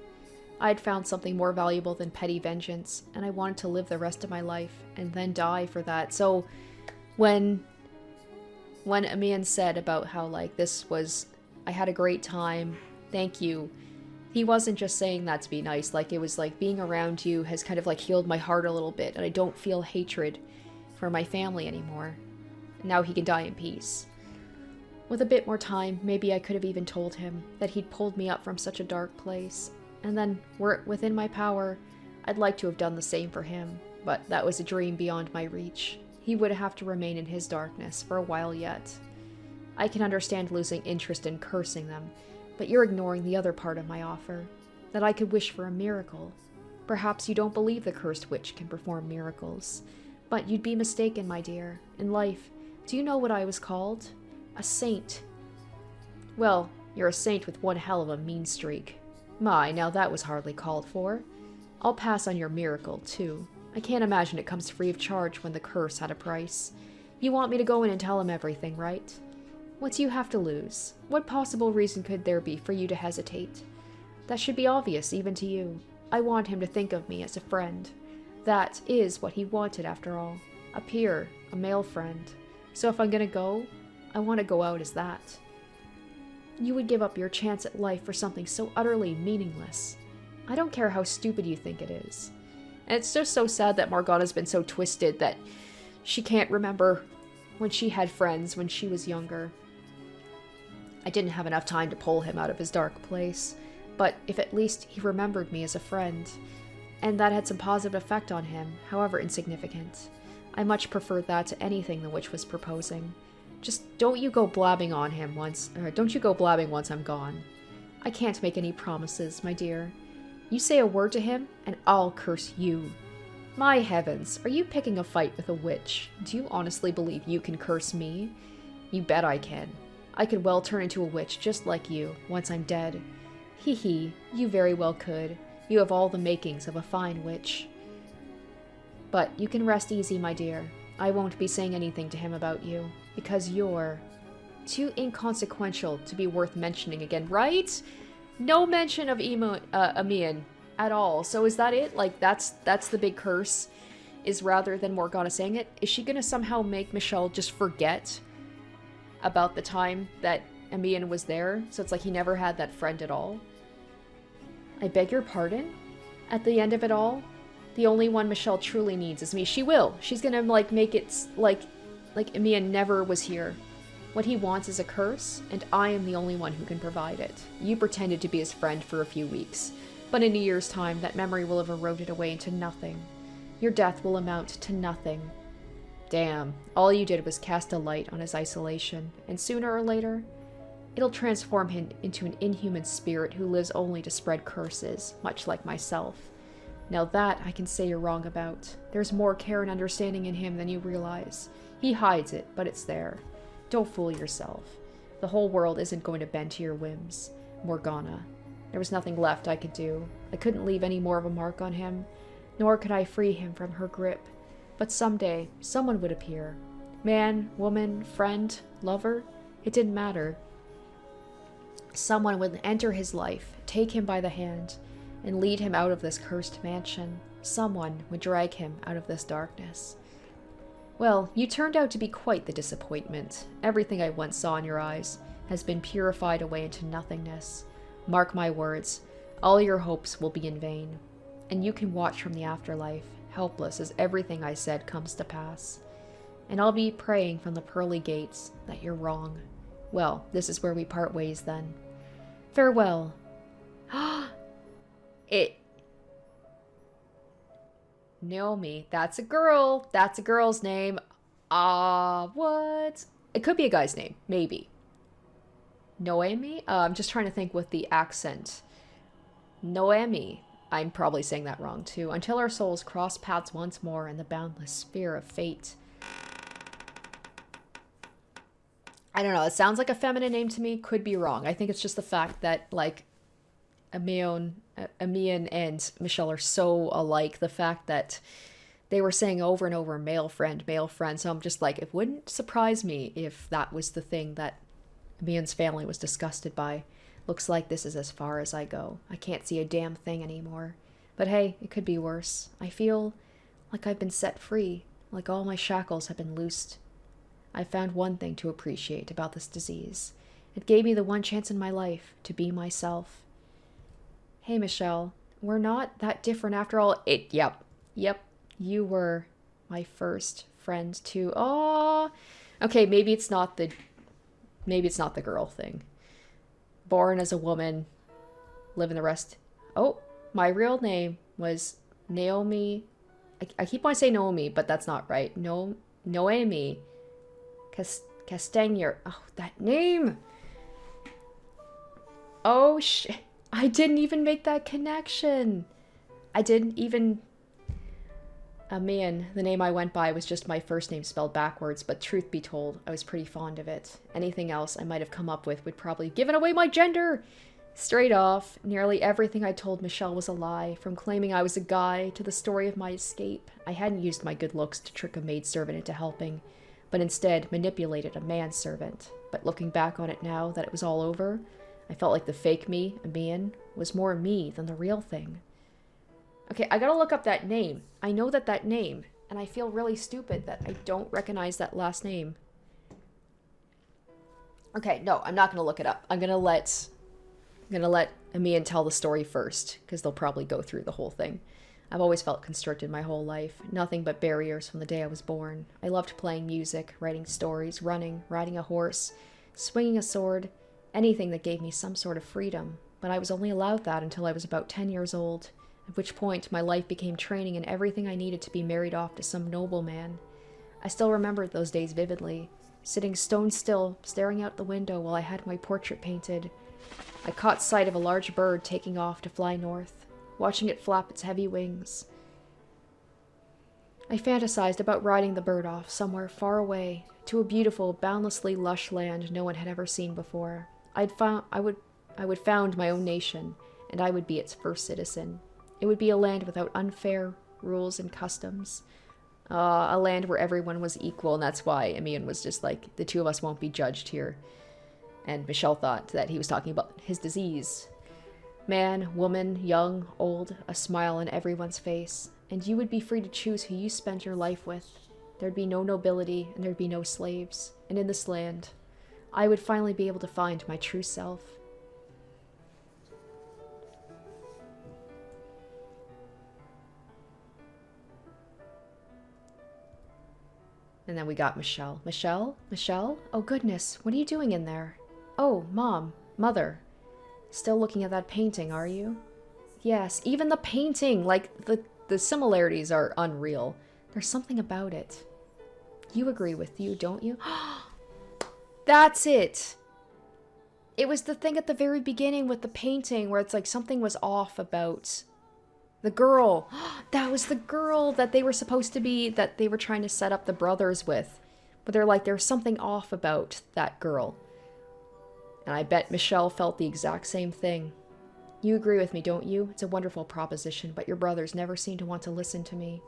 I had found something more valuable than petty vengeance, and I wanted to live the rest of my life and then die for that. So when Amian said about how, like, this was, I had a great time, thank you, he wasn't just saying that to be nice. Like, it was like, being around you has kind of like healed my heart a little bit, and I don't feel hatred for my family anymore. Now he can die in peace. With a bit more time, maybe I could have even told him that he'd pulled me up from such a dark place. And then, were it within my power, I'd like to have done the same for him. But that was a dream beyond my reach. He would have to remain in his darkness for a while yet. I can understand losing interest in cursing them, but you're ignoring the other part of my offer, that I could wish for a miracle. Perhaps you don't believe the cursed witch can perform miracles, but you'd be mistaken, my dear. In life, do you know what I was called? A saint. Well, you're a saint with one hell of a mean streak. My, now that was hardly called for. I'll pass on your miracle, too. I can't imagine it comes free of charge when the curse had a price. You want me to go in and tell him everything, right? What do you have to lose? What possible reason could there be for you to hesitate? That should be obvious, even to you. I want him to think of me as a friend. That is what he wanted, after all. A peer, a male friend. So if I'm gonna go, I want to go out as that. You would give up your chance at life for something so utterly meaningless. I don't care how stupid you think it is. And it's just so sad that Morgana's been so twisted that she can't remember when she had friends when she was younger. I didn't have enough time to pull him out of his dark place, but if at least he remembered me as a friend, and that had some positive effect on him, however insignificant, I much preferred that to anything the witch was proposing. Just don't you go blabbing once I'm gone. I can't make any promises, my dear. You say a word to him, and I'll curse you. My heavens, are you picking a fight with a witch? Do you honestly believe you can curse me? You bet I can. I could well turn into a witch just like you, once I'm dead. Hee hee, you very well could. You have all the makings of a fine witch. But you can rest easy, my dear. I won't be saying anything to him about you, because you're too inconsequential to be worth mentioning again, right? No mention of Amian at all. So is that it? Like, that's the big curse, is rather than Morgana saying it, is she gonna somehow make Michel just forget about the time that Amian was there? So it's like he never had that friend at all? I beg your pardon? At the end of it all, the only one Michel truly needs is me. She will. She's gonna, like, make it like Amian never was here. What he wants is a curse, and I am the only one who can provide it. You pretended to be his friend for a few weeks, but in a year's time, that memory will have eroded away into nothing. Your death will amount to nothing. Damn, all you did was cast a light on his isolation, and sooner or later, it'll transform him into an inhuman spirit who lives only to spread curses, much like myself. Now that I can say you're wrong about. There's more care and understanding in him than you realize. He hides it, but it's there. Don't fool yourself. The whole world isn't going to bend to your whims. Morgana. There was nothing left I could do. I couldn't leave any more of a mark on him, nor could I free him from her grip. But someday, someone would appear. Man, woman, friend, lover, it didn't matter. Someone would enter his life, take him by the hand, and lead him out of this cursed mansion. Someone would drag him out of this darkness. Well, you turned out to be quite the disappointment. Everything I once saw in your eyes has been purified away into nothingness. Mark my words, all your hopes will be in vain. And you can watch from the afterlife, helpless as everything I said comes to pass. And I'll be praying from the pearly gates that you're wrong. Well, this is where we part ways then. Farewell. Naomi, that's a girl. That's a girl's name. What? It could be a guy's name, maybe. Noemi? I'm just trying to think with the accent. Noemi. I'm probably saying that wrong too. Until our souls cross paths once more in the boundless sphere of fate. I don't know. It sounds like a feminine name to me. Could be wrong. I think it's just the fact that, like, Amian and Michel are so alike. The fact that they were saying over and over, male friend, male friend. So I'm just like, it wouldn't surprise me if that was the thing that Amian's family was disgusted by. Looks like this is as far as I go. I can't see a damn thing anymore. But hey, it could be worse. I feel like I've been set free, like all my shackles have been loosed. I found one thing to appreciate about this disease. It gave me the one chance in my life to be myself. Hey, Michel, we're not that different after all. Yep. You were my first friend too. Oh, okay. Maybe it's not the girl thing. Born as a woman, living the rest. Oh, my real name was Naomi. I keep wanting to say Naomi, but that's not right. Noemi Castagnier. Oh, that name. Oh, shit. I didn't even make that connection. Man, the name I went by was just my first name spelled backwards, but truth be told, I was pretty fond of it. Anything else I might have come up with would probably have given away my gender. Straight off, nearly everything I told Michel was a lie, from claiming I was a guy to the story of my escape. I hadn't used my good looks to trick a maidservant into helping, but instead manipulated a manservant. But looking back on it now that it was all over, I felt like the fake me, Amian, was more me than the real thing. Okay, I gotta look up that name. I know that name, and I feel really stupid that I don't recognize that last name. Okay, no, I'm not gonna look it up. I'm gonna let Amian tell the story first, because they'll probably go through the whole thing. I've always felt constricted my whole life. Nothing but barriers from the day I was born. I loved playing music, writing stories, running, riding a horse, swinging a sword, anything that gave me some sort of freedom. But I was only allowed that until I was about 10 years old, at which point my life became training in everything I needed to be married off to some nobleman. I still remember those days vividly, sitting stone still, staring out the window while I had my portrait painted. I caught sight of a large bird taking off to fly north, watching it flap its heavy wings. I fantasized about riding the bird off somewhere far away, to a beautiful, boundlessly lush land no one had ever seen before. I would found my own nation, and I would be its first citizen. It would be a land without unfair rules and customs. A land where everyone was equal, and that's why Amian was just like, the two of us won't be judged here. And Michel thought that he was talking about his disease. Man, woman, young, old, a smile on everyone's face, and you would be free to choose who you spent your life with. There'd be no nobility, and there'd be no slaves. And in this land, I would finally be able to find my true self. And then we got Michel. Michel? Michel? Oh goodness, what are you doing in there? Oh, Mom. Mother. Still looking at that painting, are you? Yes, even the painting, like, the similarities are unreal. There's something about it. You agree with you, don't you? That's it! It was the thing at the very beginning with the painting where it's like something was off about The girl. That was the girl that they were supposed to be, that they were trying to set up the brothers with. But they're like, there's something off about that girl. And I bet Michel felt the exact same thing. You agree with me, don't you? It's a wonderful proposition, but your brothers never seem to want to listen to me.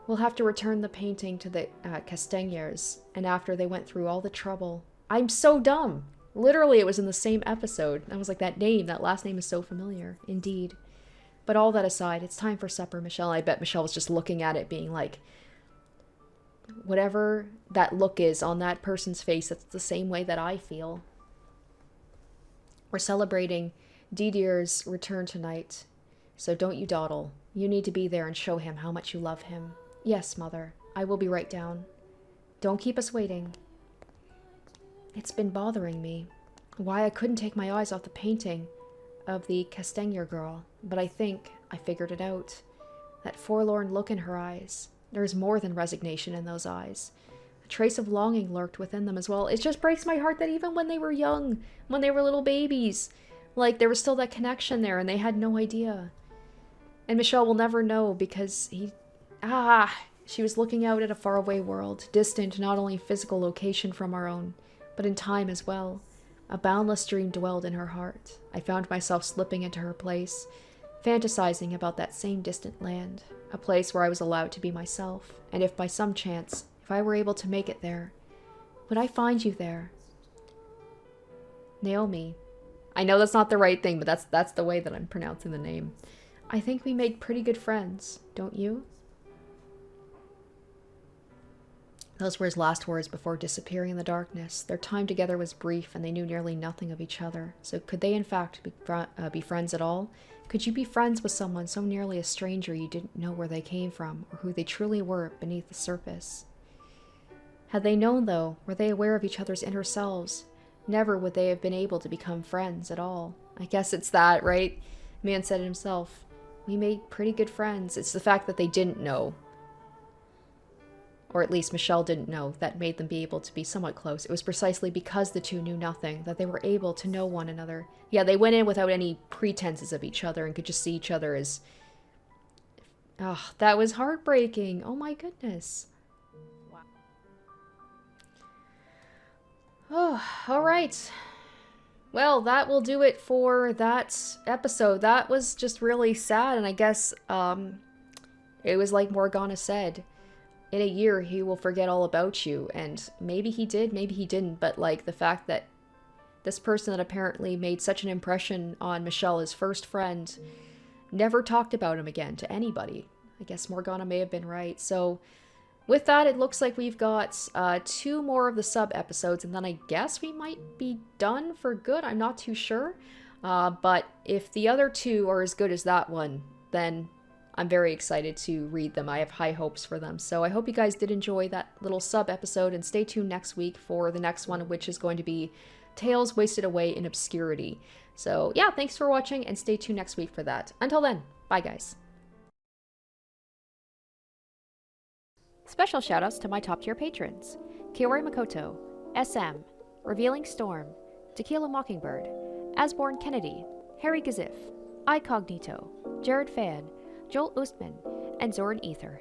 We'll have to return the painting to the Castagners, and after they went through all the trouble... I'm so dumb! Literally, it was in the same episode. I was like, that last name is so familiar. Indeed. But all that aside, it's time for supper, Michel. I bet Michel was just looking at it being like, whatever that look is on that person's face, it's the same way that I feel. We're celebrating Didier's return tonight, so don't you dawdle. You need to be there and show him how much you love him. Yes, Mother, I will be right down. Don't keep us waiting. It's been bothering me, why I couldn't take my eyes off the painting of the Castagner girl, but I think I figured it out. That forlorn look in her eyes. There's more than resignation in those eyes. A trace of longing lurked within them as well. It just breaks my heart that even when they were young, when they were little babies, like there was still that connection there and they had no idea. And Michel will never know because she was looking out at a faraway world, distant not only in physical location from our own, but in time as well. A boundless dream dwelled in her heart. I found myself slipping into her place, fantasizing about that same distant land, a place where I was allowed to be myself, and if by some chance, if I were able to make it there, would I find you there? Naomi. I know that's not the right thing, but that's the way that I'm pronouncing the name. I think we made pretty good friends, don't you? Those were his last words before disappearing in the darkness. Their time together was brief, and they knew nearly nothing of each other. So could they in fact be friends at all? Could you be friends with someone so nearly a stranger you didn't know where they came from, or who they truly were beneath the surface? Had they known, though, were they aware of each other's inner selves? Never would they have been able to become friends at all. I guess it's that, right? Man said it himself. We made pretty good friends. It's the fact that they didn't know, or at least Michel didn't know, that made them be able to be somewhat close. It was precisely because the two knew nothing that they were able to know one another. Yeah, they went in without any pretenses of each other and could just see each other as... Oh, that was heartbreaking. Oh my goodness. Wow. Oh, all right. Well, that will do it for that episode. That was just really sad, and I guess it was like Morgana said. In a year, he will forget all about you, and maybe he did, maybe he didn't, but like the fact that this person that apparently made such an impression on Michel, his first friend, never talked about him again to anybody. I guess Morgana may have been right. So with that, it looks like we've got 2 more of the sub-episodes, and then I guess we might be done for good. I'm not too sure, but if the other 2 are as good as that one, then I'm very excited to read them. I have high hopes for them. So I hope you guys did enjoy that little sub-episode, and stay tuned next week for the next one, which is going to be Tales Wasted Away in Obscurity. So yeah, thanks for watching, and stay tuned next week for that. Until then, bye guys. Special shoutouts to my top-tier patrons: Kiori Makoto, SM, Revealing Storm, Tequila Mockingbird, Asborn Kennedy, Harry Gazif, iCognito, Jared Fan, Joel Oostman, and Zoran Ether.